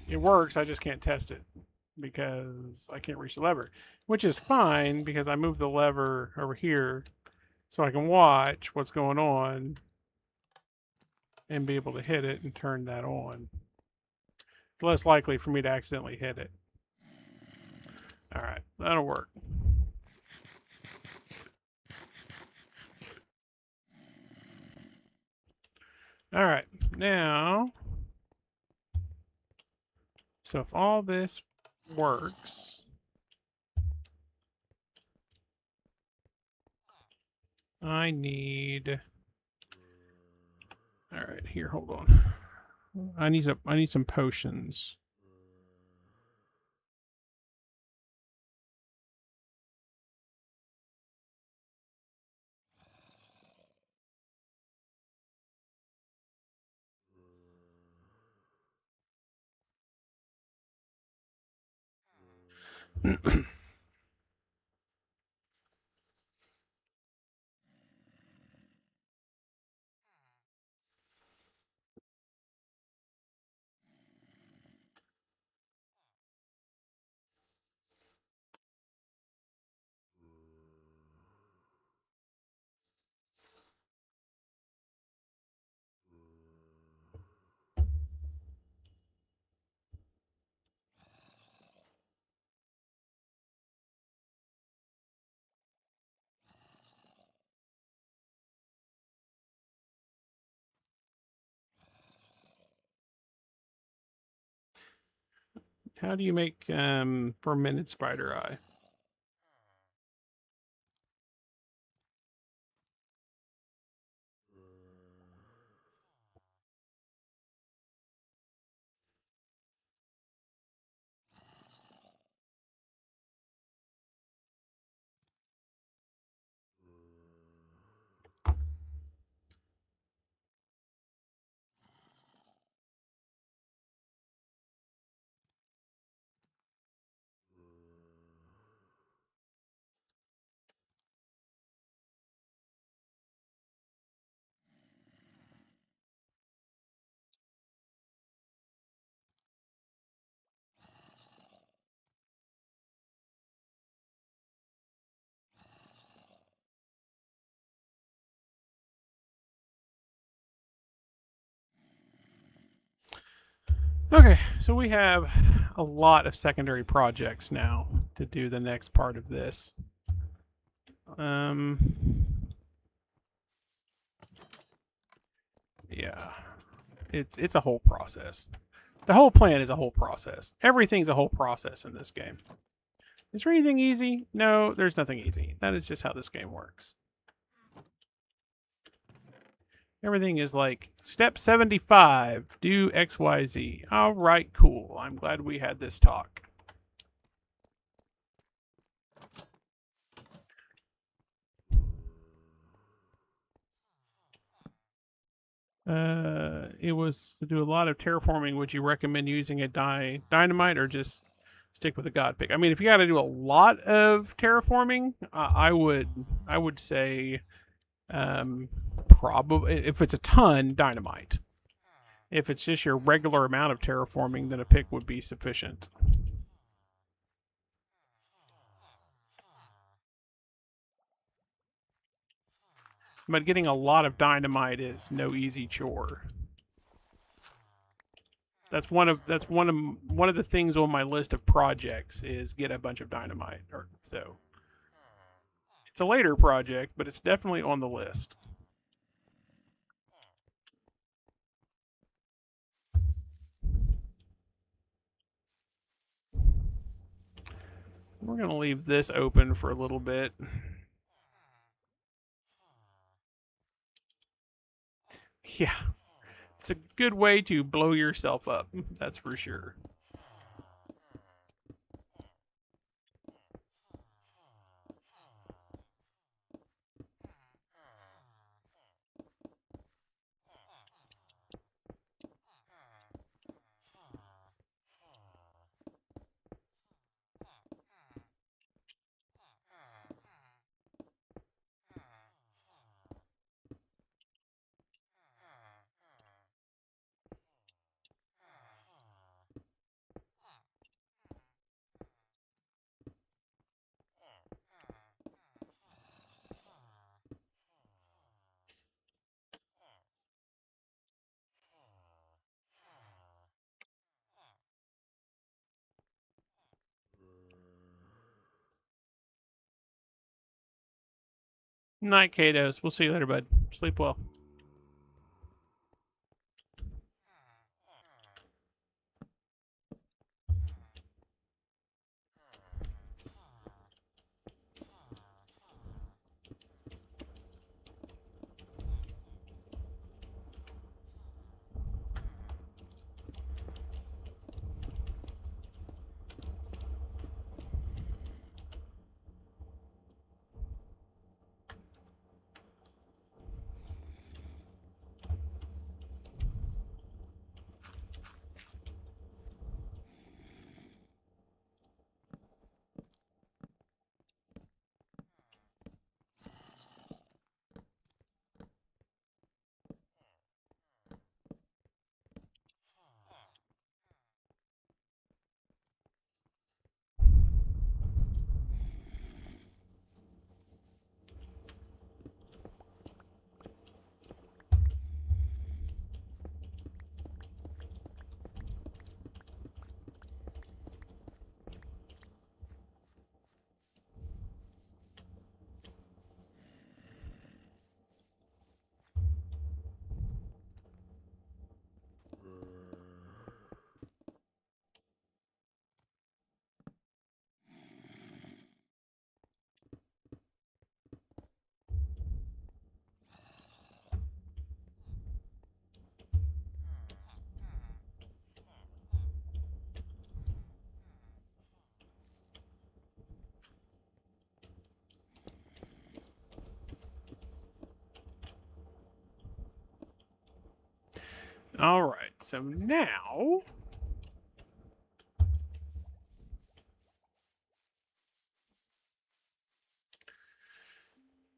It works, I just can't test it because I can't reach the lever, which is fine because I moved the lever over here so I can watch what's going on and be able to hit it and turn that on. It's less likely for me to accidentally hit it. All right, that'll work. All right, now, so if all this works, I need. All right, here, hold on. I need some potions. How do you make fermented spider eye? Okay, so we have a lot of secondary projects now to do the next part of this. Yeah, it's a whole process. The whole plan is a whole process. Everything's a whole process in this game. Is there anything easy? No, there's nothing easy. That is just how this game works. Everything is like step 75, do XYZ. All right, cool. I'm glad we had this talk. It was to do a lot of terraforming. Would you recommend using a dynamite or just stick with a god pick? I mean, if you got to do a lot of terraforming, I would say probably if it's a ton, dynamite. If it's just your regular amount of terraforming, then a pick would be sufficient. But getting a lot of dynamite is no easy chore. That's one of the things on my list of projects is get a bunch of dynamite. So it's a later project, but it's definitely on the list. We're gonna leave this open for a little bit. Yeah, it's a good way to blow yourself up. That's for sure. Night, Katos. We'll see you later, bud. Sleep well. All right, so now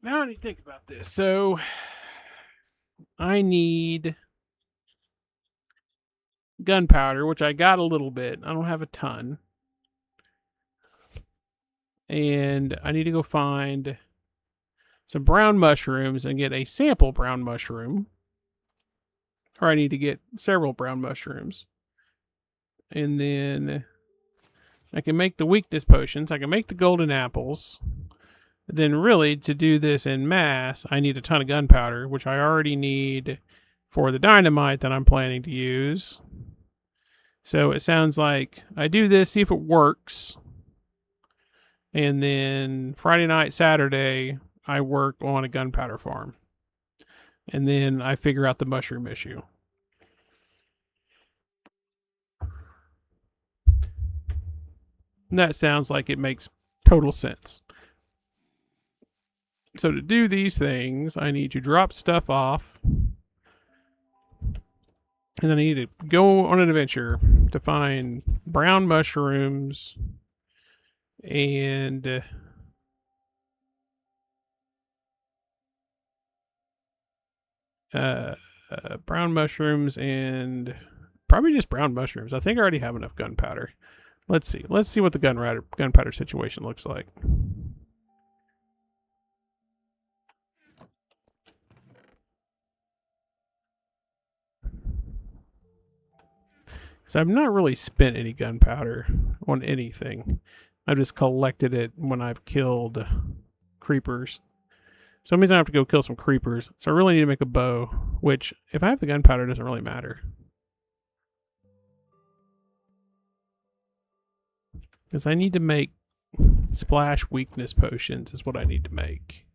I need to think about this. So I need gunpowder, which I got a little bit. I don't have a ton. And I need to go find some brown mushrooms and get a sample brown mushroom. Or I need to get several brown mushrooms. And then I can make the weakness potions. I can make the golden apples. Then really, to do this in mass, I need a ton of gunpowder, which I already need for the dynamite that I'm planning to use. So it sounds like I do this, see if it works. And then Friday night, Saturday, I work on a gunpowder farm. And then I figure out the mushroom issue. And that sounds like it makes total sense. So to do these things, I need to drop stuff off. And then I need to go on an adventure to find brown mushrooms and brown mushrooms and probably just brown mushrooms. I think I already have enough gunpowder. Let's see. Let's see what the gunpowder situation looks like. Because I've not really spent any gunpowder on anything. I've just collected it when I've killed creepers. So it means I have to go kill some creepers. So I really need to make a bow, which, if I have the gunpowder, doesn't really matter. Because I need to make splash weakness potions is what I need to make.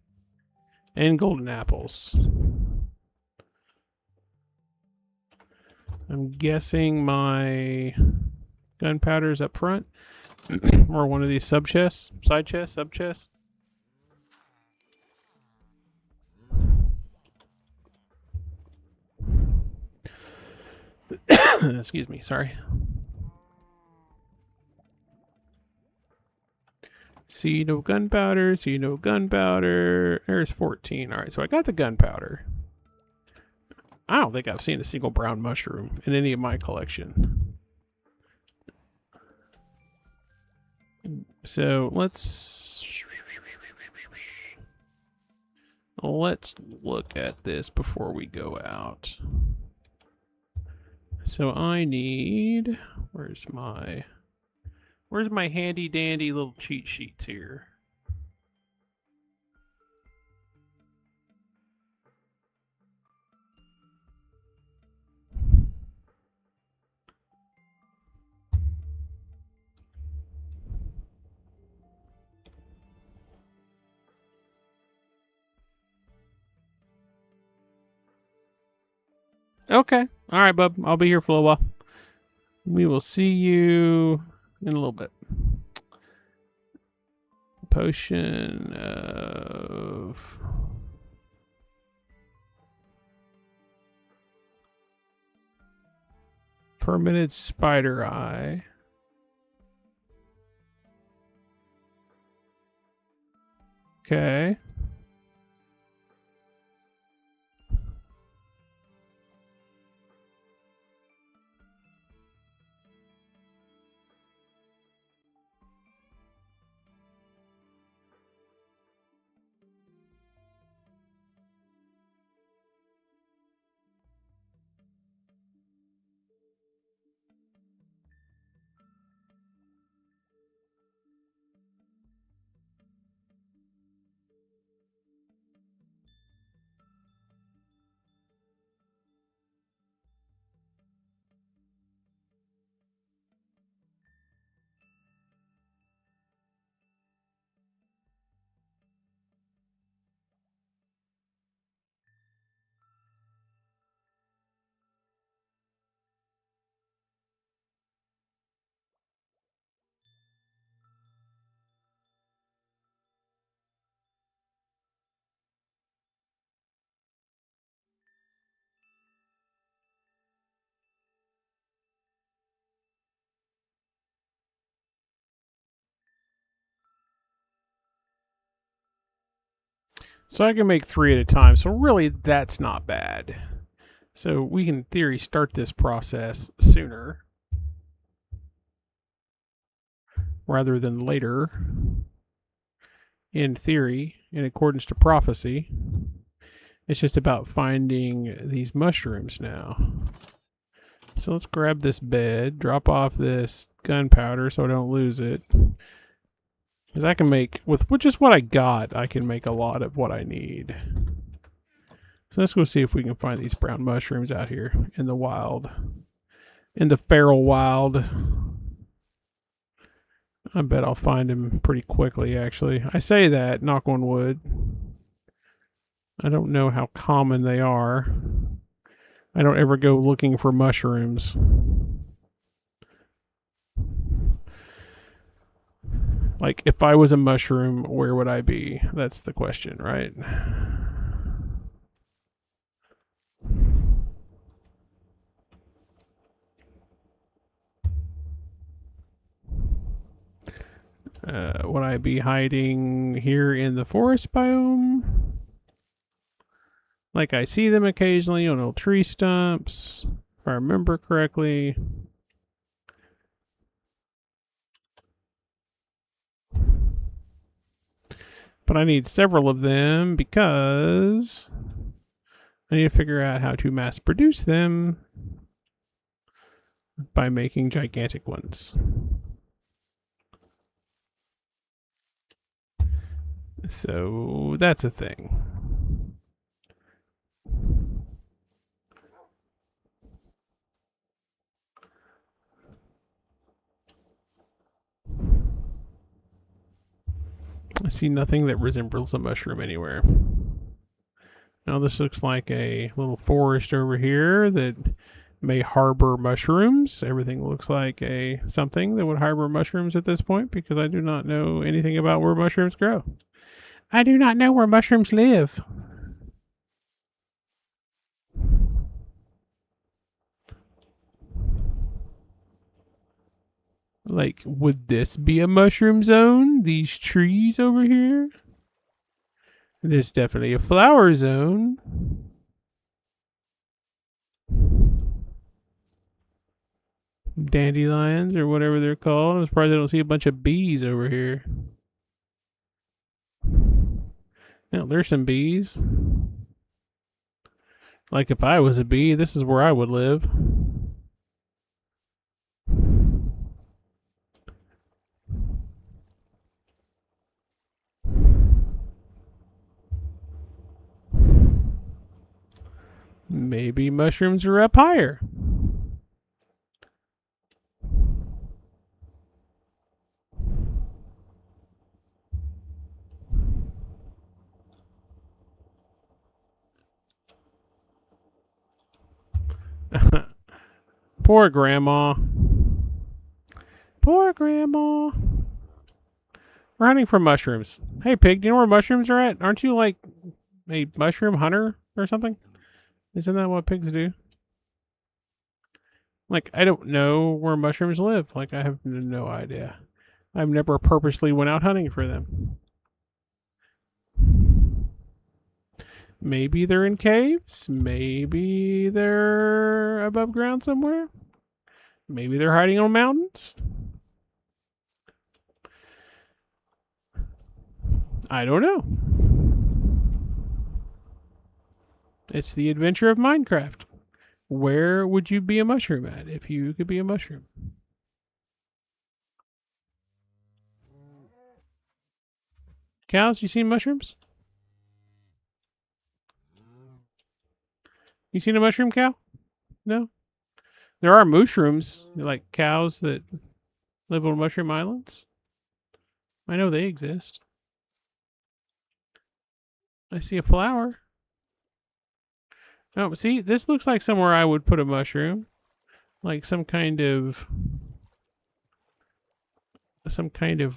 And golden apples. I'm guessing my gunpowder's up front. Or one of these sub chests, side chests, sub chests. Excuse me, sorry. See no gunpowder, see no gunpowder. There's 14. Alright, so I got the gunpowder. I don't think I've seen a single brown mushroom in any of my collection. So let's look at this before we go out. So I need, where's my handy dandy little cheat sheets here? Okay. All right, bub. I'll be here for a while. We will see you in a little bit. Potion of permanent spider eye. Okay. So I can make 3 at a time. So really, that's not bad. So we can, in theory, start this process sooner rather than later. In theory, in accordance to prophecy, it's just about finding these mushrooms now. So let's grab this bed, drop off this gunpowder so I don't lose it. Because I can make, with just what I got, I can make a lot of what I need. So let's go see if we can find these brown mushrooms out here in the wild. In the feral wild. I bet I'll find them pretty quickly, actually. I say that, knock on wood. I don't know how common they are. I don't ever go looking for mushrooms. Like, if I was a mushroom, where would I be? That's the question, right? Would I be hiding here in the forest biome? Like, I see them occasionally on old tree stumps, if I remember correctly. But I need several of them because I need to figure out how to mass produce them by making gigantic ones. So that's a thing. I see nothing that resembles a mushroom anywhere. Now this looks like a little forest over here that may harbor mushrooms. Everything looks like a something that would harbor mushrooms at this point because I do not know anything about where mushrooms grow. I do not know where mushrooms live. Like, would this be a mushroom zone? These trees over here? There's definitely a flower zone. Dandelions or whatever they're called. I'm surprised I don't see a bunch of bees over here. Now, there's some bees. Like, if I was a bee, this is where I would live. Maybe mushrooms are up higher. Poor grandma. Poor grandma. We're hunting for mushrooms. Hey, pig, do you know where mushrooms are at? Aren't you like a mushroom hunter or something? Isn't that what pigs do? Like, I don't know where mushrooms live. Like, I have no idea. I've never purposely went out hunting for them. Maybe they're in caves. Maybe they're above ground somewhere. Maybe they're hiding on mountains. I don't know. It's the adventure of Minecraft. Where would you be a mushroom at if you could be a mushroom? Cows, you seen mushrooms? You seen a mushroom cow? No? There are mushrooms, like cows that live on mushroom islands. I know they exist. I see a flower. Oh, see, this looks like somewhere I would put a mushroom. Like some kind of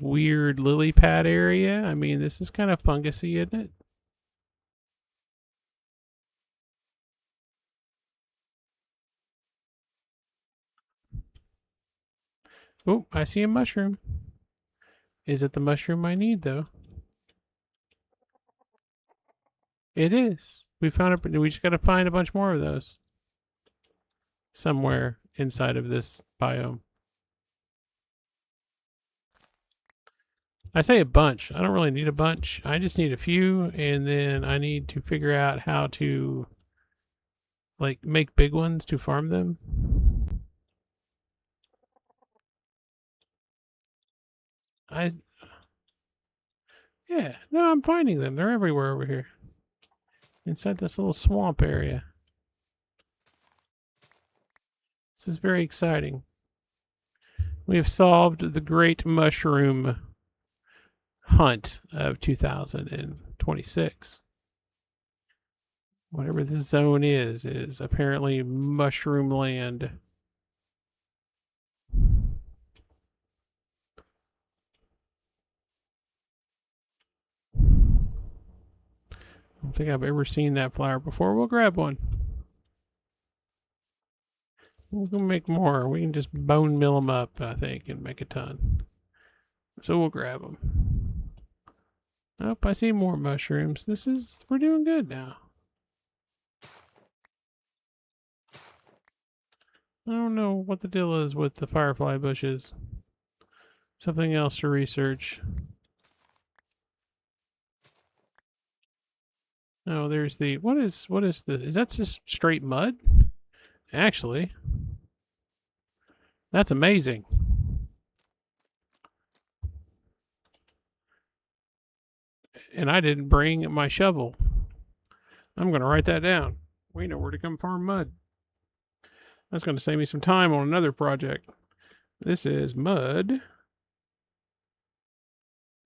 weird lily pad area. I mean, this is kind of fungusy, isn't it? Oh, I see a mushroom. Is it the mushroom I need, though? It is. We found it. We just got to find a bunch more of those somewhere inside of this biome. I say a bunch. I don't really need a bunch. I just need a few, and then I need to figure out how to like make big ones to farm them. Yeah, no, I'm finding them. They're everywhere over here. Inside this little swamp area. This is very exciting. We have solved the great mushroom hunt of 2026. Whatever this zone is apparently mushroom land. I don't think I've ever seen that flower before. We'll grab one. We can make more. We can just bone mill them up, I think, and make a ton. So we'll grab them. Oh, I see more mushrooms. We're doing good now. I don't know what the deal is with the firefly bushes. Something else to research. Oh, there's the, what is is that just straight mud? Actually, that's amazing. And I didn't bring my shovel. I'm going to write that down. We know where to come farm mud. That's going to save me some time on another project. This is mud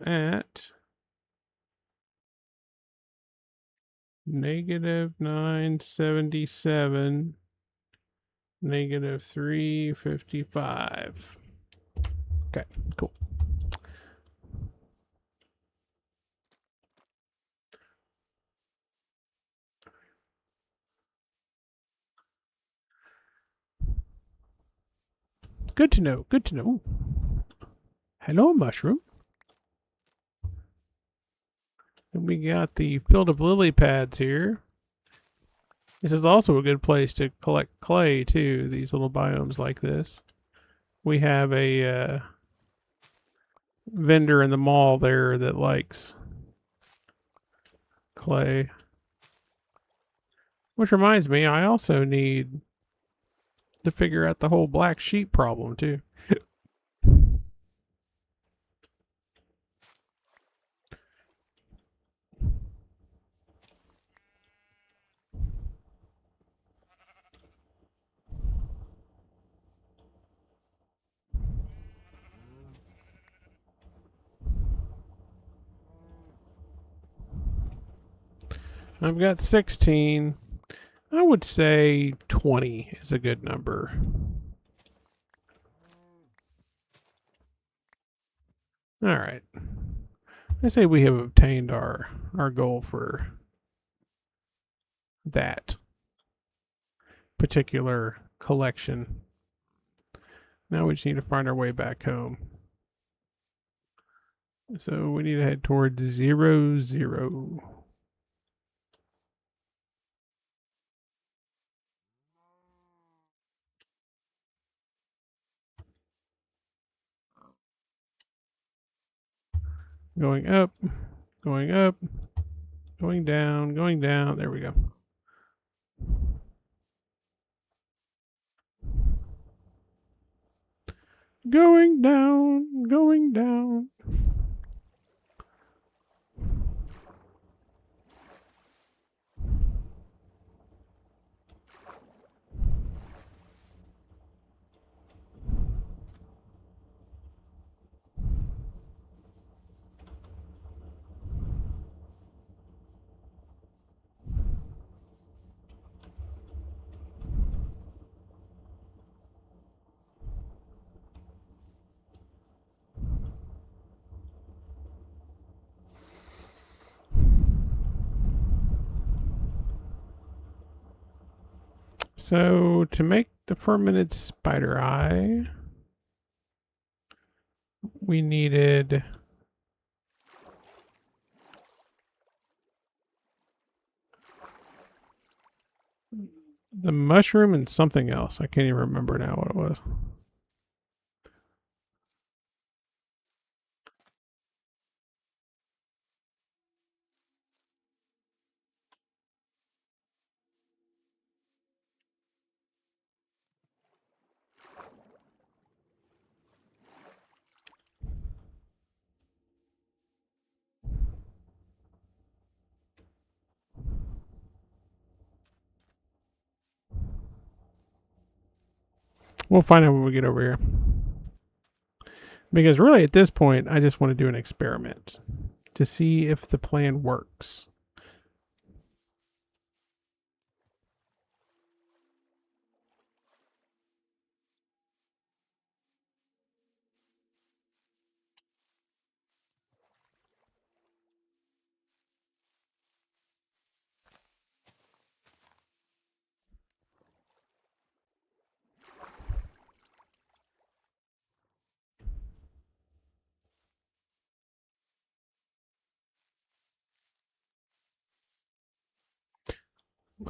at -977, -355. Okay, cool. Good to know. Good to know. Ooh. Hello, mushroom. And we got the field of lily pads here. This is also a good place to collect clay, too, these little biomes like this. We have a vendor in the mall there that likes clay. Which reminds me, I also need to figure out the whole black sheep problem, too. I've got 16. I would say 20 is a good number. All right. I say we have obtained our goal for that particular collection. Now we just need to find our way back home. So we need to head towards 0, 0. Going up, going up, going down, going down. There we go. Going down, going down. So to make the fermented spider eye, we needed The mushroom and something else. I can't even remember now what it was. We'll find out when we get over here. Because really, at this point, I just want to do an experiment to see if the plan works.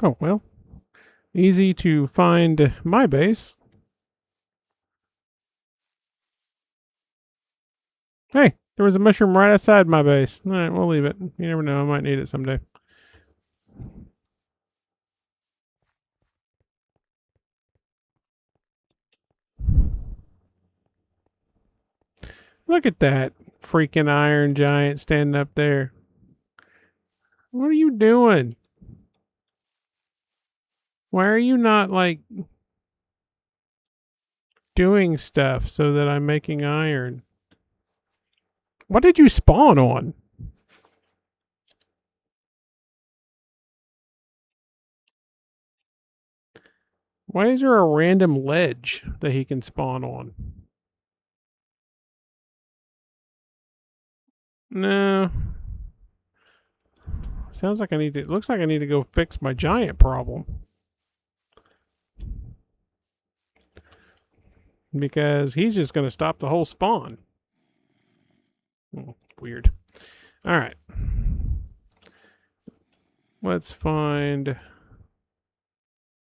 Oh, well. Easy to find my base. Hey, there was a mushroom right outside my base. All right, we'll leave it. You never know. I might need it someday. Look at that freaking iron giant standing up there. What are you doing? Why are you not, like, doing stuff so that I'm making iron? What did you spawn on? Why is there a random ledge that he can spawn on? No. Sounds like I need to. It looks like I need to go fix my giant problem. Because he's just going to stop the whole spawn. Oh, weird. All right. Let's find.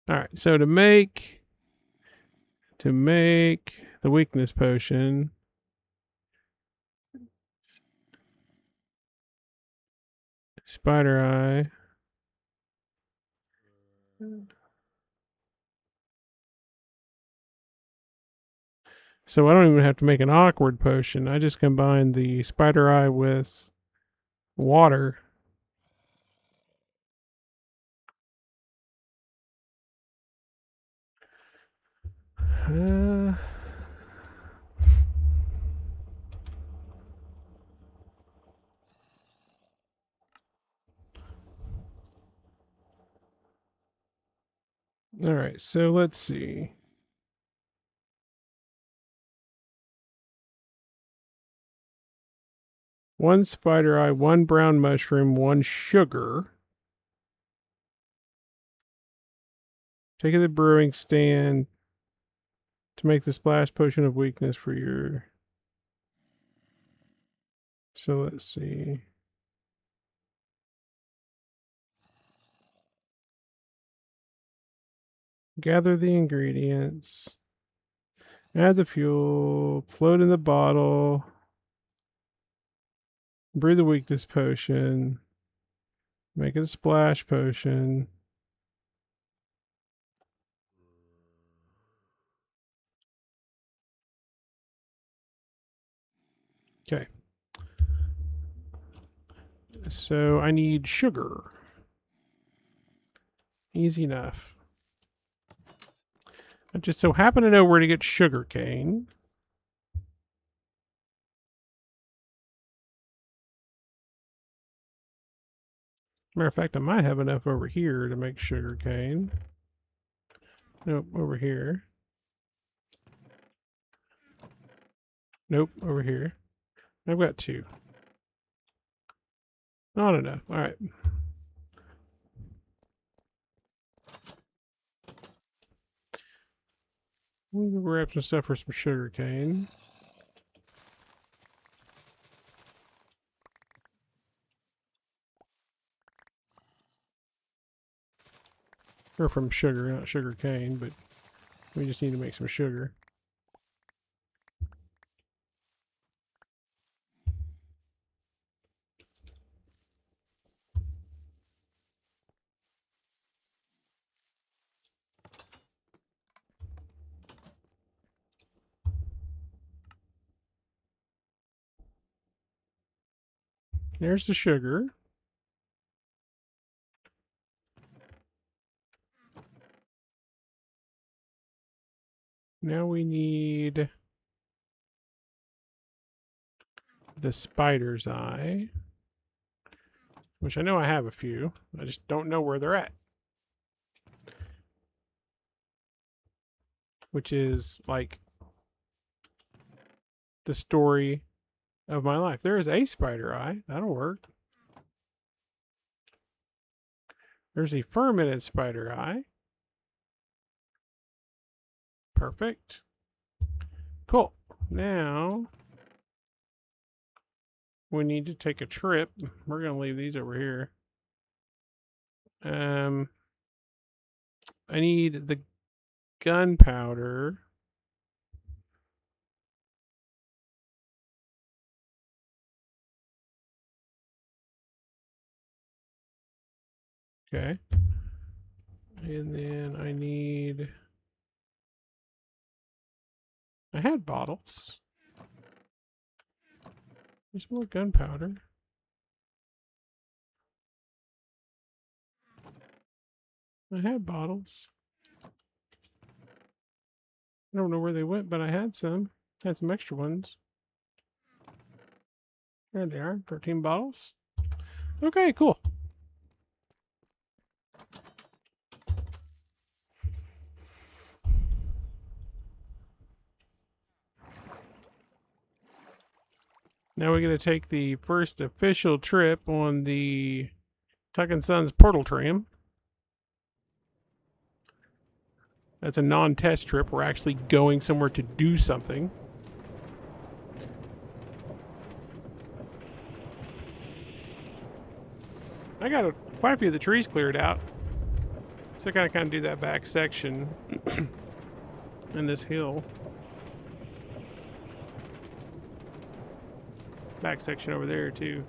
All right. So to make the weakness potion, spider eye. So I don't even have to make an awkward potion. I just combine the spider eye with water. All right, so let's see. One spider eye, one brown mushroom, one sugar. Take it to the brewing stand to make the splash potion of weakness for your. So let's see. Gather the ingredients. Add the fuel. Float in the bottle. Brew the weakness potion. Make it a splash potion. Okay. So I need sugar. Easy enough. I just so happen to know where to get sugar cane. Matter of fact, I might have enough over here to make sugar cane. Nope, over here. Nope, over here. I've got two. Not enough. All right. We'll grab some stuff for some sugar cane. Or from sugar, not sugar cane, but we just need to make some sugar. There's the sugar. Now we need the spider's eye, which I know I have a few. I just don't know where they're at. Which is like the story of my life. There is a spider eye. That'll work. There's a fermented spider eye. Perfect. Cool. Now we need to take a trip. We're going to leave these over here. I need the gunpowder. Okay. And then I need... I had bottles. There's more gunpowder. I had bottles. I don't know where they went, but I had some. Had some extra ones. There they are. 13 bottles. Okay, cool. Now we're going to take the first official trip on the Tuck and Sons portal tram. That's a non-test trip. We're actually going somewhere to do something. I got quite a few of the trees cleared out. So I gotta kind of do that back section in this hill. Back section over there too.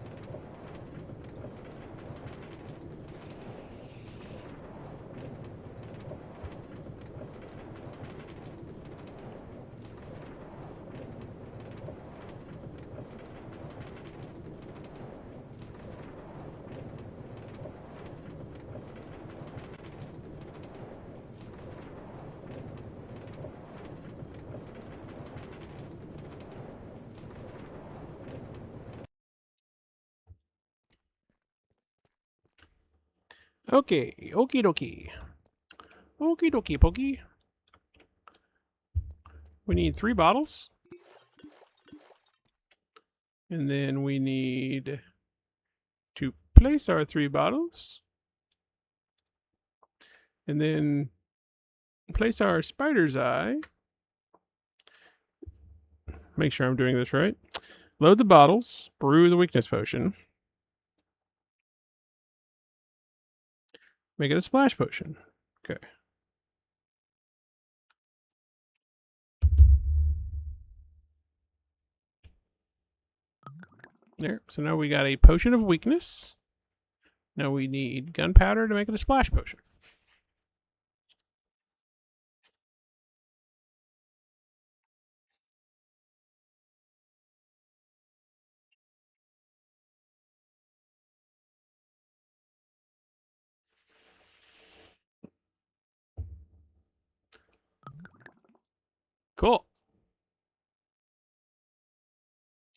Okay, okie dokie. Okie dokie pokey. We need 3 bottles. And then we need to place our 3 bottles. And then place our spider's eye. Make sure I'm doing this right. Load the bottles. Brew the weakness potion. Make it a splash potion. Okay. There. So now we got a potion of weakness. Now we need gunpowder to make it a splash potion. Cool.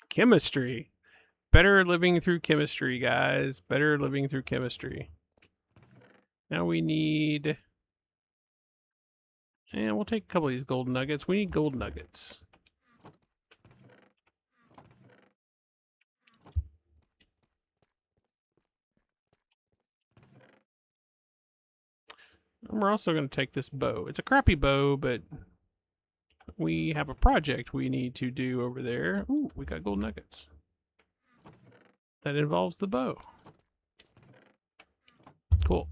Chemistry. Better living through chemistry, guys. Better living through chemistry. Now we need... And we'll take a couple of these gold nuggets. We need gold nuggets. And we're also going to take this bow. It's a crappy bow, but we have a project we need to do over there. Ooh, we got gold nuggets. That involves the bow. Cool.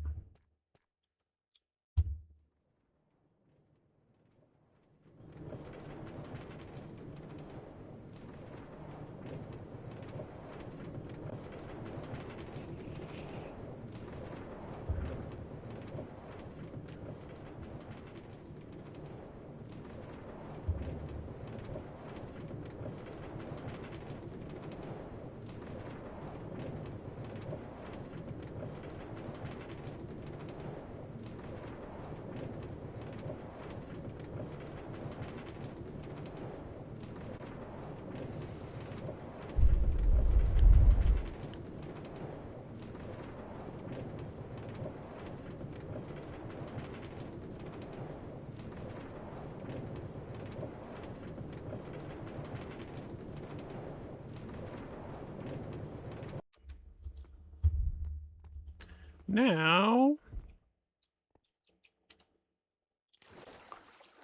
Now,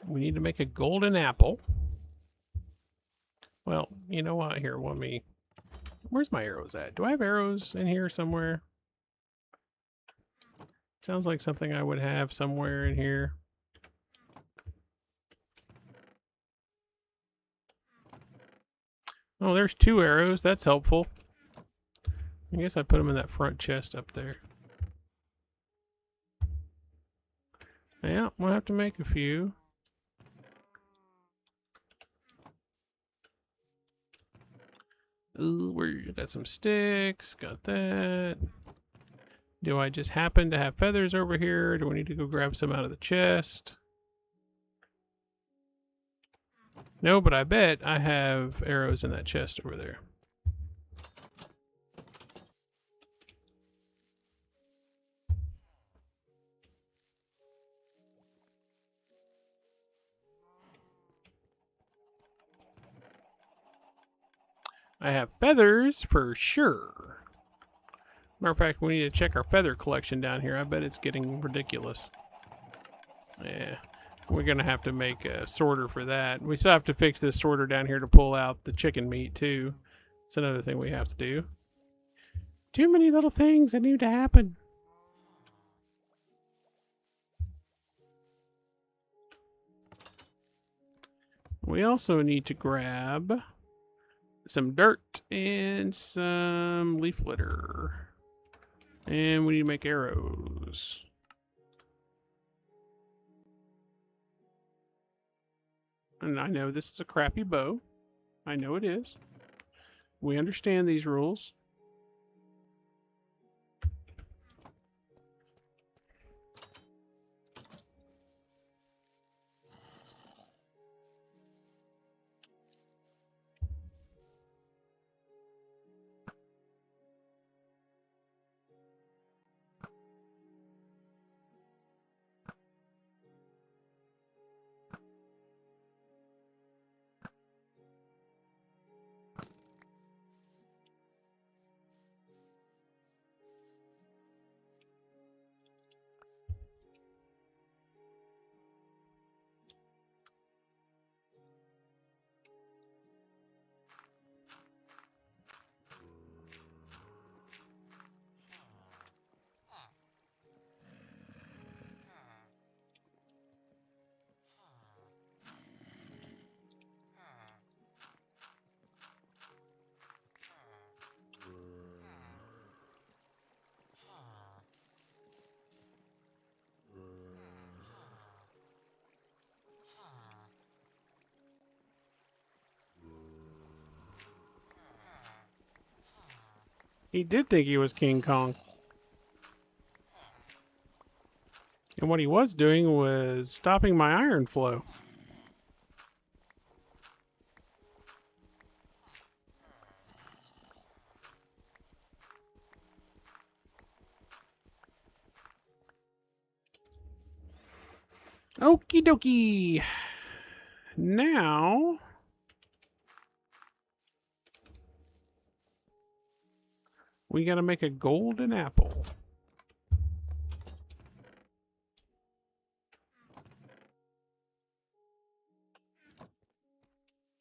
we need to make a golden apple. Well, you know what? Here, let me... Where's my arrows at? Do I have arrows in here somewhere? Sounds like something I would have somewhere in here. Oh, there's 2 arrows. That's helpful. I guess I put them in that front chest up there. Yeah, we'll have to make a few. Ooh, we got some sticks. Got that. Do I just happen to have feathers over here? Do I need to go grab some out of the chest? No, but I bet I have arrows in that chest over there. I have feathers for sure. Matter of fact, we need to check our feather collection down here. I bet it's getting ridiculous. Yeah, we're going to have to make a sorter for that. We still have to fix this sorter down here to pull out the chicken meat, too. It's another thing we have to do. Too many little things that need to happen. We also need to grab some dirt and some leaf litter. And we need to make arrows. And I know this is a crappy bow. I know it is. We understand these rules. He did think he was King Kong. And what he was doing was stopping my iron flow. Okie dokie. Now, we gotta make a golden apple.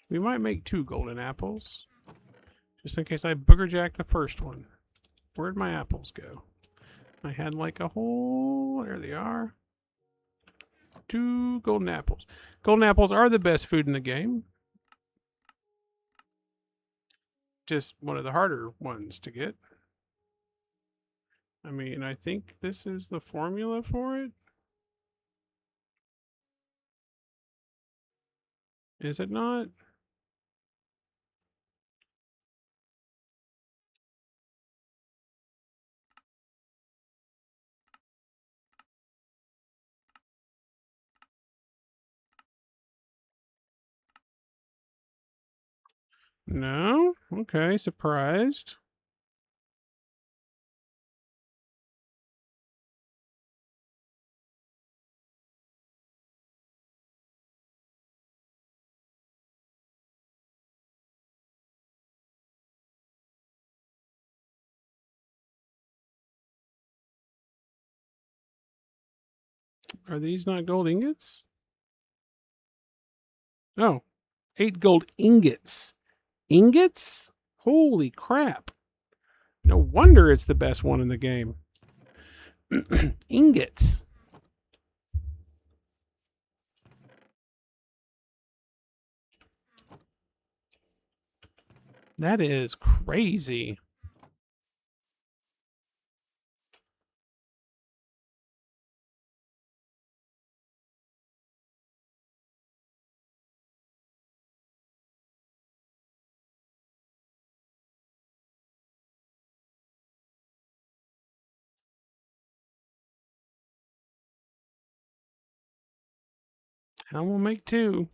We might make 2 golden apples. Just in case I boogerjack the first one. Where'd my apples go? I had like a whole... There they are. 2 golden apples. Golden apples are the best food in the game. Just one of the harder ones to get. I mean, I think this is the formula for it. Is it not? No? Okay, surprised. Are these not gold ingots? Oh, 8 gold ingots. Ingots? Holy crap. No wonder it's the best one in the game. Ingots. That is crazy. I will make 2.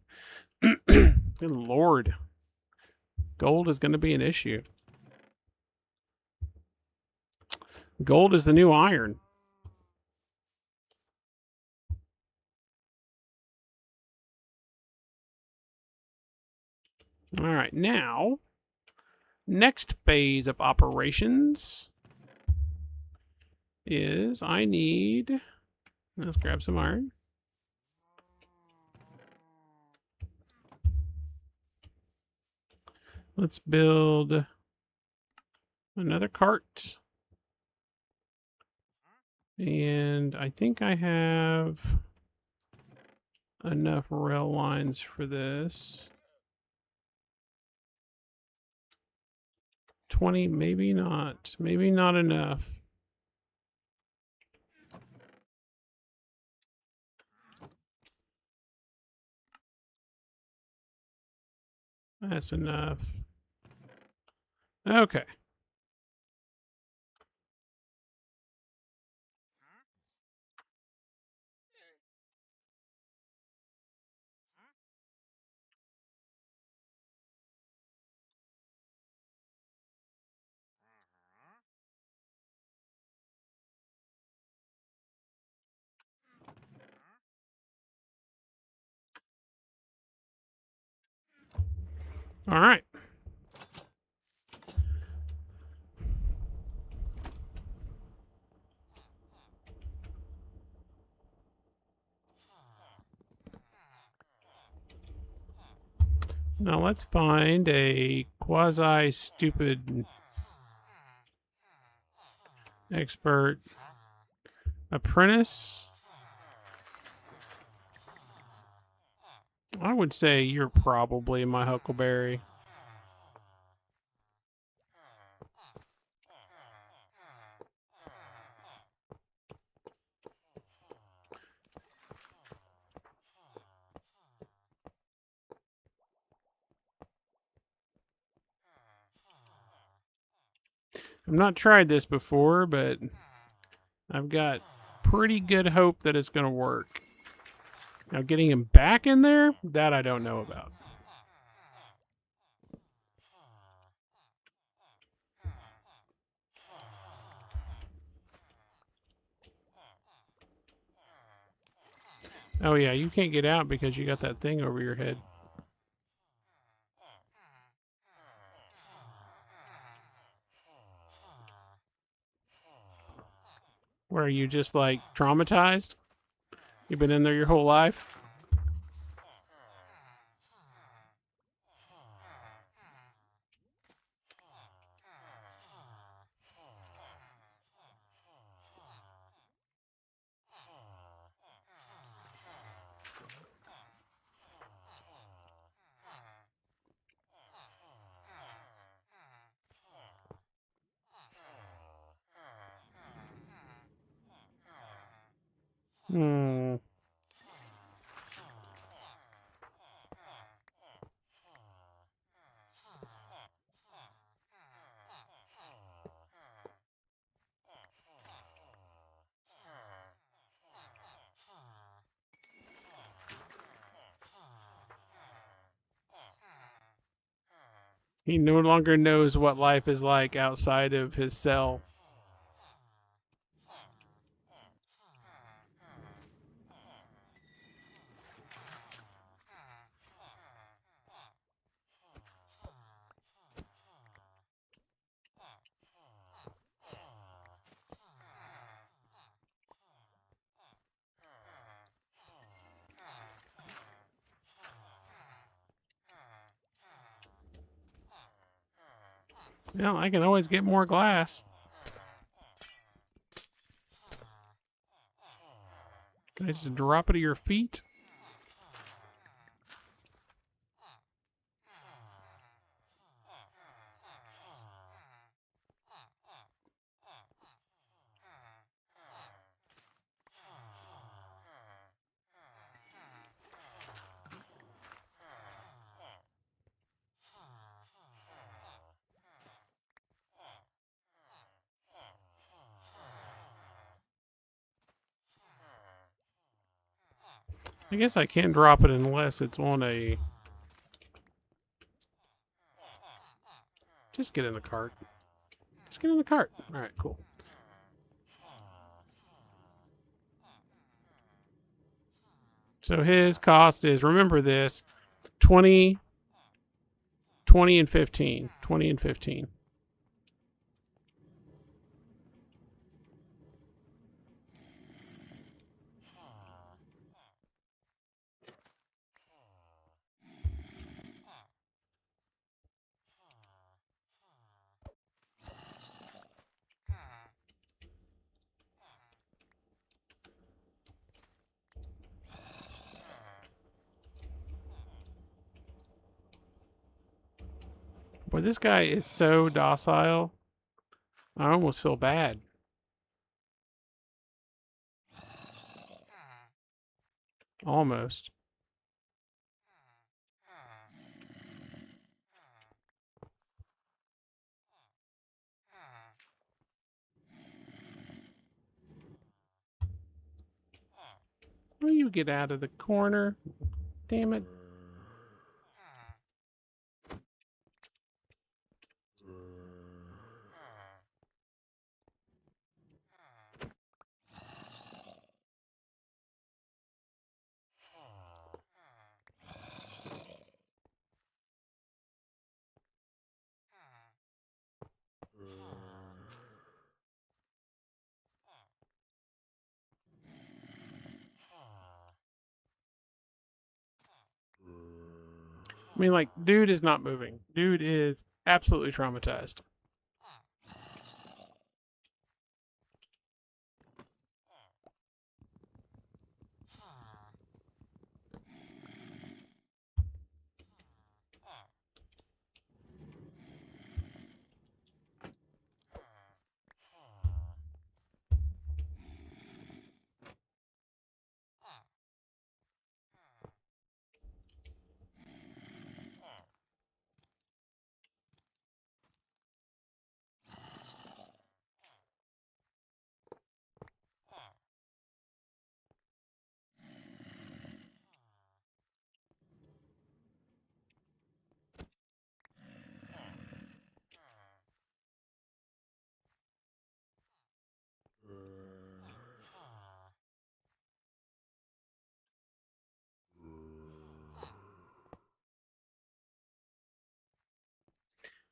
Good lord. Gold is going to be an issue. Gold is the new iron. All right, now, next phase of operations is I need... Let's grab some iron. Let's build another cart. And I think I have enough rail lines for this. 20, maybe not. Maybe not enough. That's enough. Okay. All right. Now let's find a quasi-stupid expert apprentice. I would say you're probably my Huckleberry. I've not tried this before, but I've got pretty good hope that it's going to work. Now, getting him back in there, that I don't know about. Oh, yeah, you can't get out because you got that thing over your head. Where are you just like traumatized? You've been in there your whole life? Hmm. He no longer knows what life is like outside of his cell. Well, I can always get more glass. Can I just drop it at your feet? I guess I can't drop it unless it's on a... Just get in the cart. Just get in the cart. Alright, cool. So his cost is, remember this, 20, 20 and 15. 20 and 15. Boy, this guy is so docile. I almost feel bad. Almost. Will you get out of the corner? Damn it. I mean, like, dude is not moving. Dude is absolutely traumatized.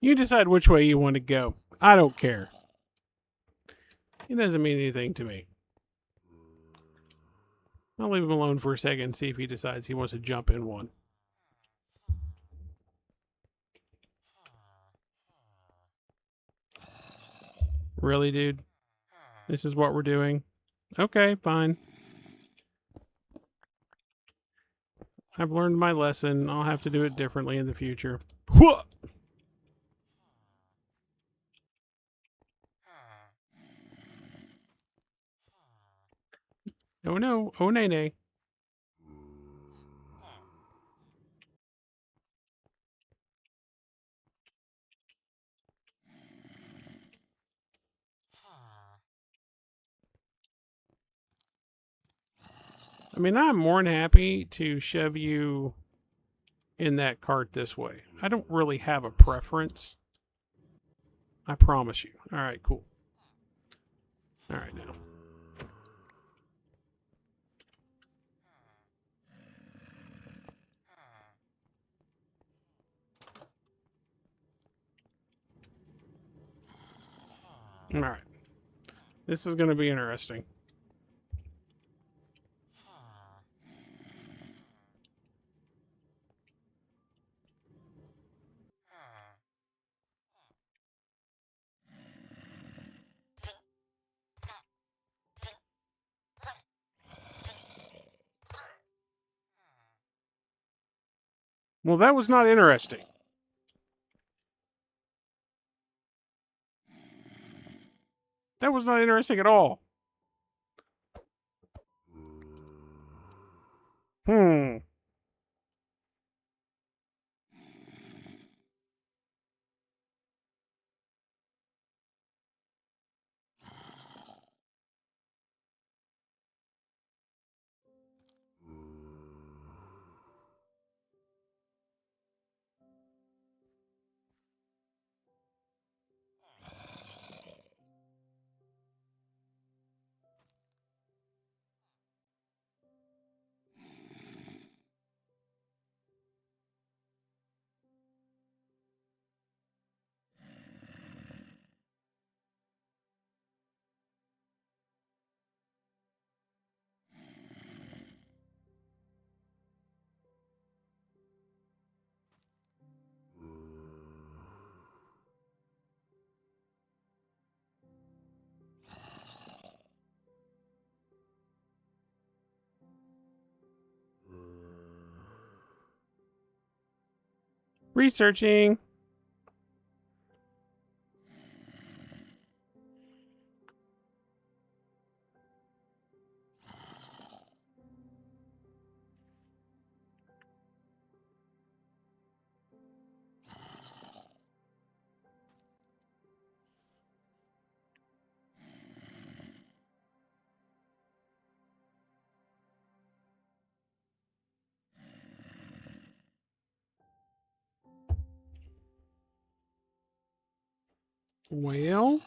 You decide which way you want to go. I don't care. It doesn't mean anything to me. I'll leave him alone for a second and see if he decides he wants to jump in one. Really, dude? This is what we're doing? Okay, fine. I've learned my lesson. I'll have to do it differently in the future. Whoa! Oh no. Oh nay nay. I mean, I'm more than happy to shove you in that cart this way. I don't really have a preference. I promise you. All right, cool. All right, now. All right. This is going to be interesting. Well, that was not interesting. That was not interesting at all. Hmm. Researching. Well,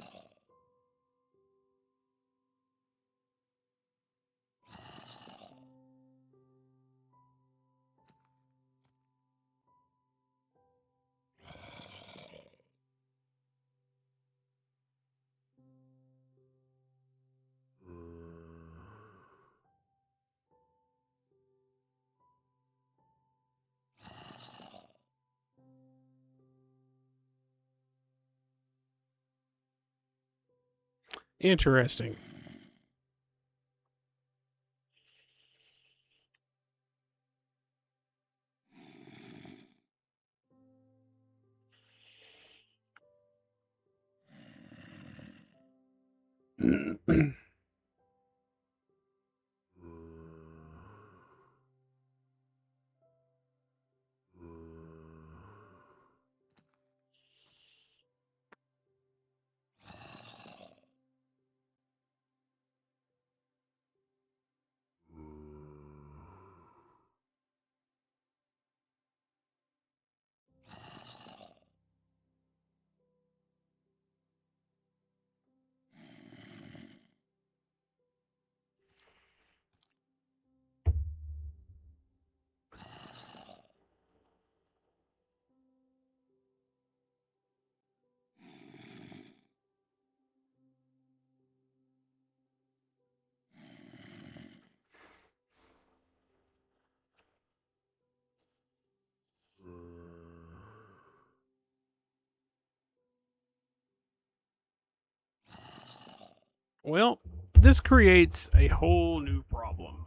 interesting. Well, this creates a whole new problem.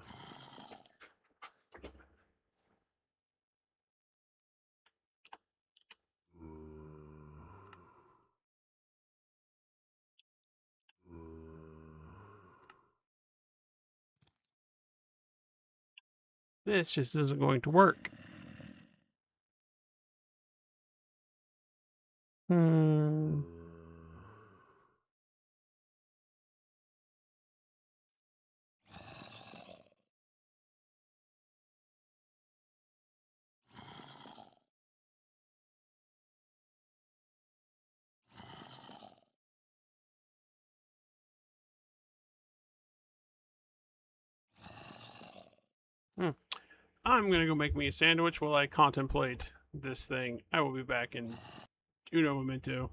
This just isn't going to work. Hmm. Hmm. I'm going to go make me a sandwich while I contemplate this thing. I will be back in uno momento.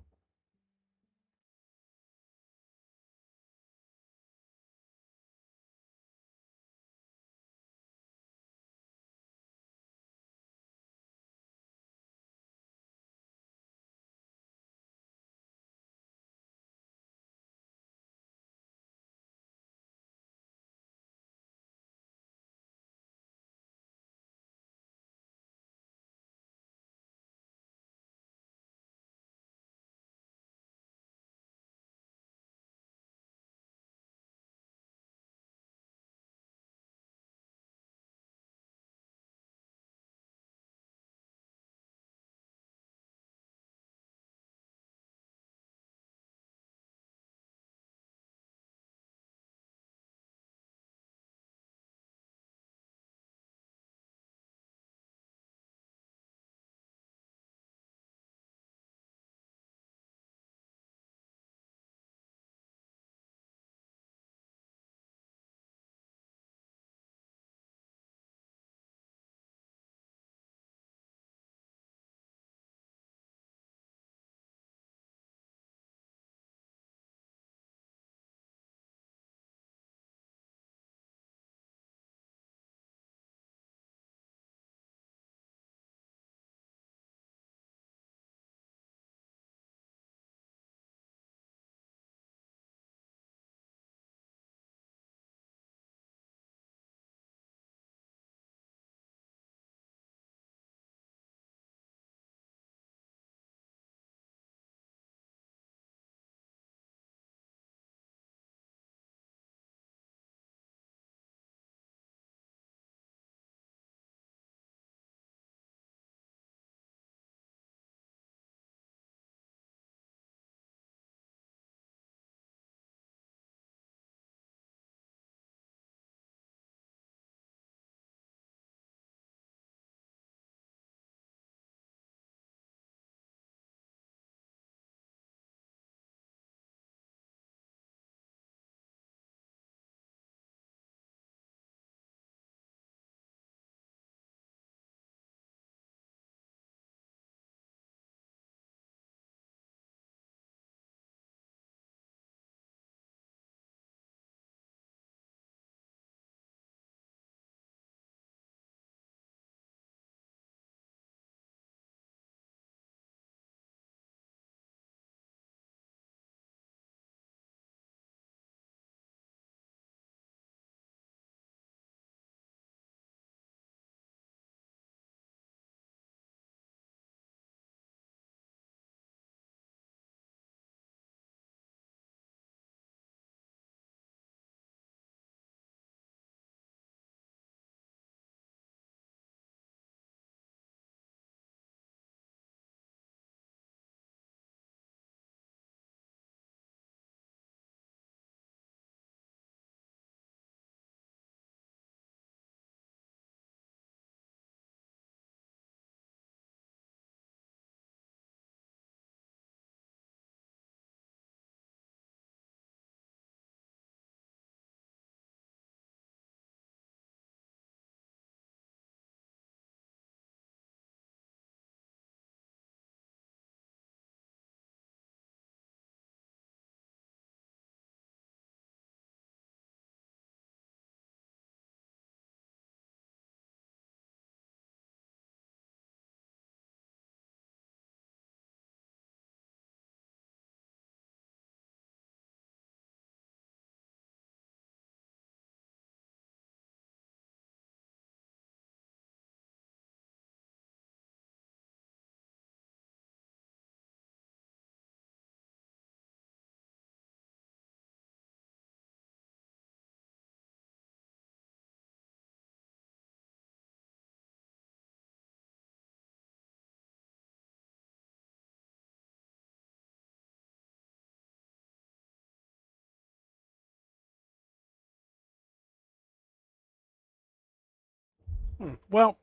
Well,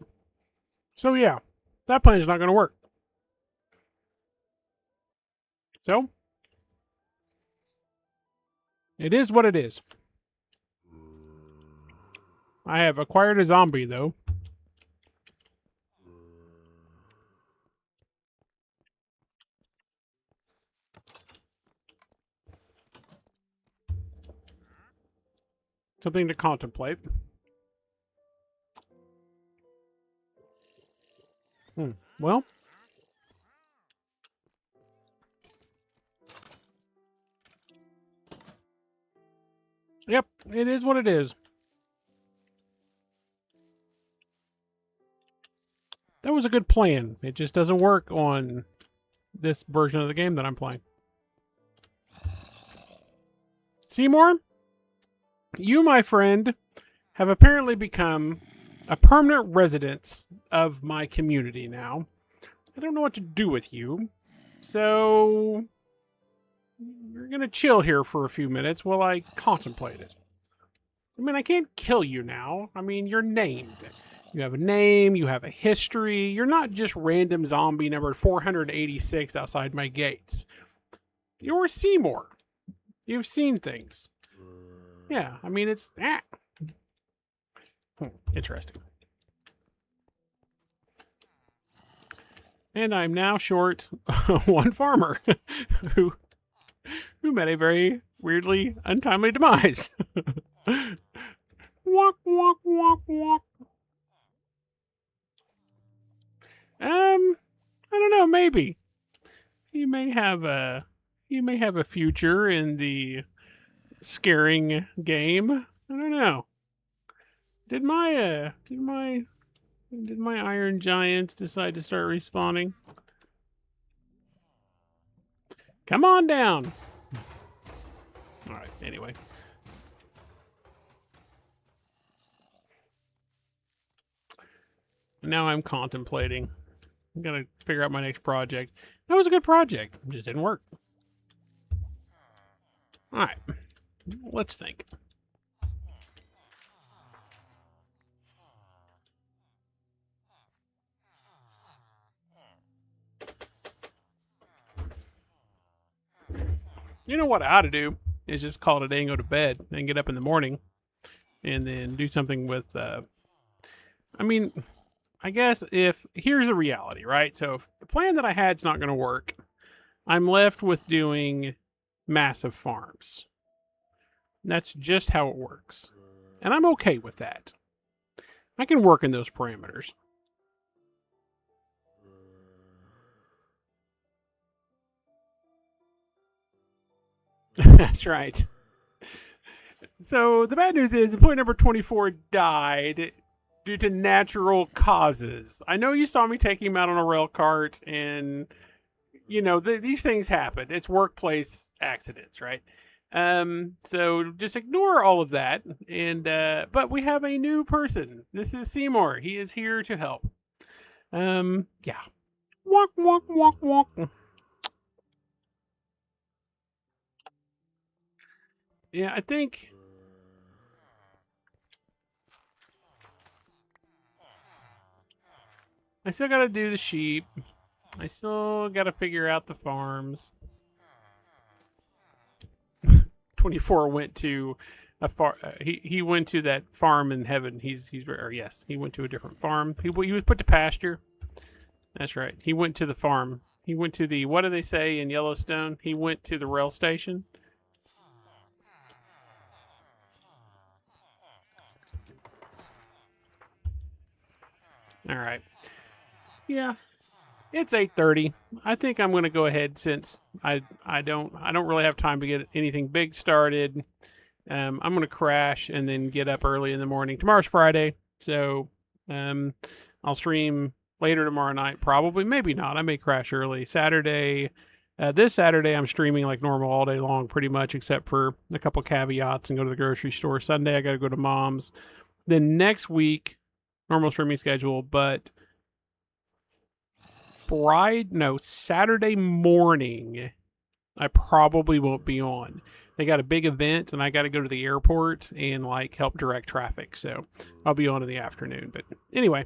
so yeah, that plan's not going to work. So, it is what it is. I have acquired a zombie, though. Something to contemplate. Well, yep, it is what it is. That was a good plan. It just doesn't work on this version of the game that I'm playing. Seymour, you, my friend, have apparently become a permanent resident of my community now. I don't know what to do with you, so we're going to chill here for a few minutes while I contemplate it. I mean, I can't kill you now. I mean, you're named. You have a name, you have a history. You're not just random zombie number 486 outside my gates. You're Seymour. You've seen things. Yeah, I mean, it's... Interesting. And I'm now short one farmer who met a very weirdly untimely demise. Walk, walk, walk, walk. I don't know, maybe. He may have a future in the scaring game. I don't know. Did my Iron Giants decide to start respawning? Come on down. All right, anyway. Now I'm contemplating. I'm going to figure out my next project. That was a good project. It just didn't work. All right. Let's think. You know what I ought to do is just call it a day and go to bed and get up in the morning and then do something with, I mean, I guess here's the reality, right? So if the plan that I had is not going to work, I'm left with doing massive farms. That's just how it works. And I'm okay with that. I can work in those parameters. That's right. So the bad news is employee number 24 died due to natural causes. I know you saw me taking him out on a rail cart, and you know these things happen. It's workplace accidents, right? So just ignore all of that. And but we have a new person. This is Seymour. He is here to help. Yeah. Walk, walk, walk, walk. Yeah, I think I still got to do the sheep. I still got to figure out the farms. 24 went to a far. He went to that farm in heaven. Yes, he went to a different farm. He was put to pasture. That's right. He went to the farm. He went to the, what do they say in Yellowstone? He went to the rail station. All right. Yeah. It's 8:30. I think I'm going to go ahead since I don't really have time to get anything big started. I'm going to crash and then get up early in the morning. Tomorrow's Friday, so I'll stream later tomorrow night. Probably, maybe not. I may crash early. Saturday, this Saturday, I'm streaming like normal all day long, pretty much, except for a couple caveats and go to the grocery store. Sunday, I got to go to Mom's. Then next week, normal streaming schedule, but Saturday morning, I probably won't be on. they got a big event, and I got to go to the airport and like help direct traffic. So I'll be on in the afternoon. But anyway,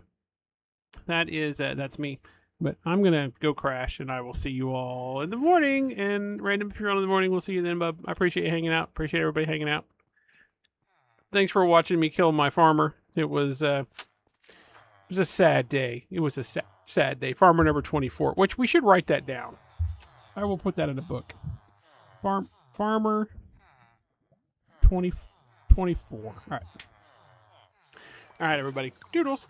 that's me. But I'm gonna go crash, and I will see you all in the morning. And random, if you're on in the morning, we'll see you then, bub. I appreciate you hanging out. Appreciate everybody hanging out. Thanks for watching me kill my farmer. It was a sad day. It was a sad day. Farmer number 24, which we should write that down. I will put that in a book. Farmer 24. All right. All right, everybody. Doodles.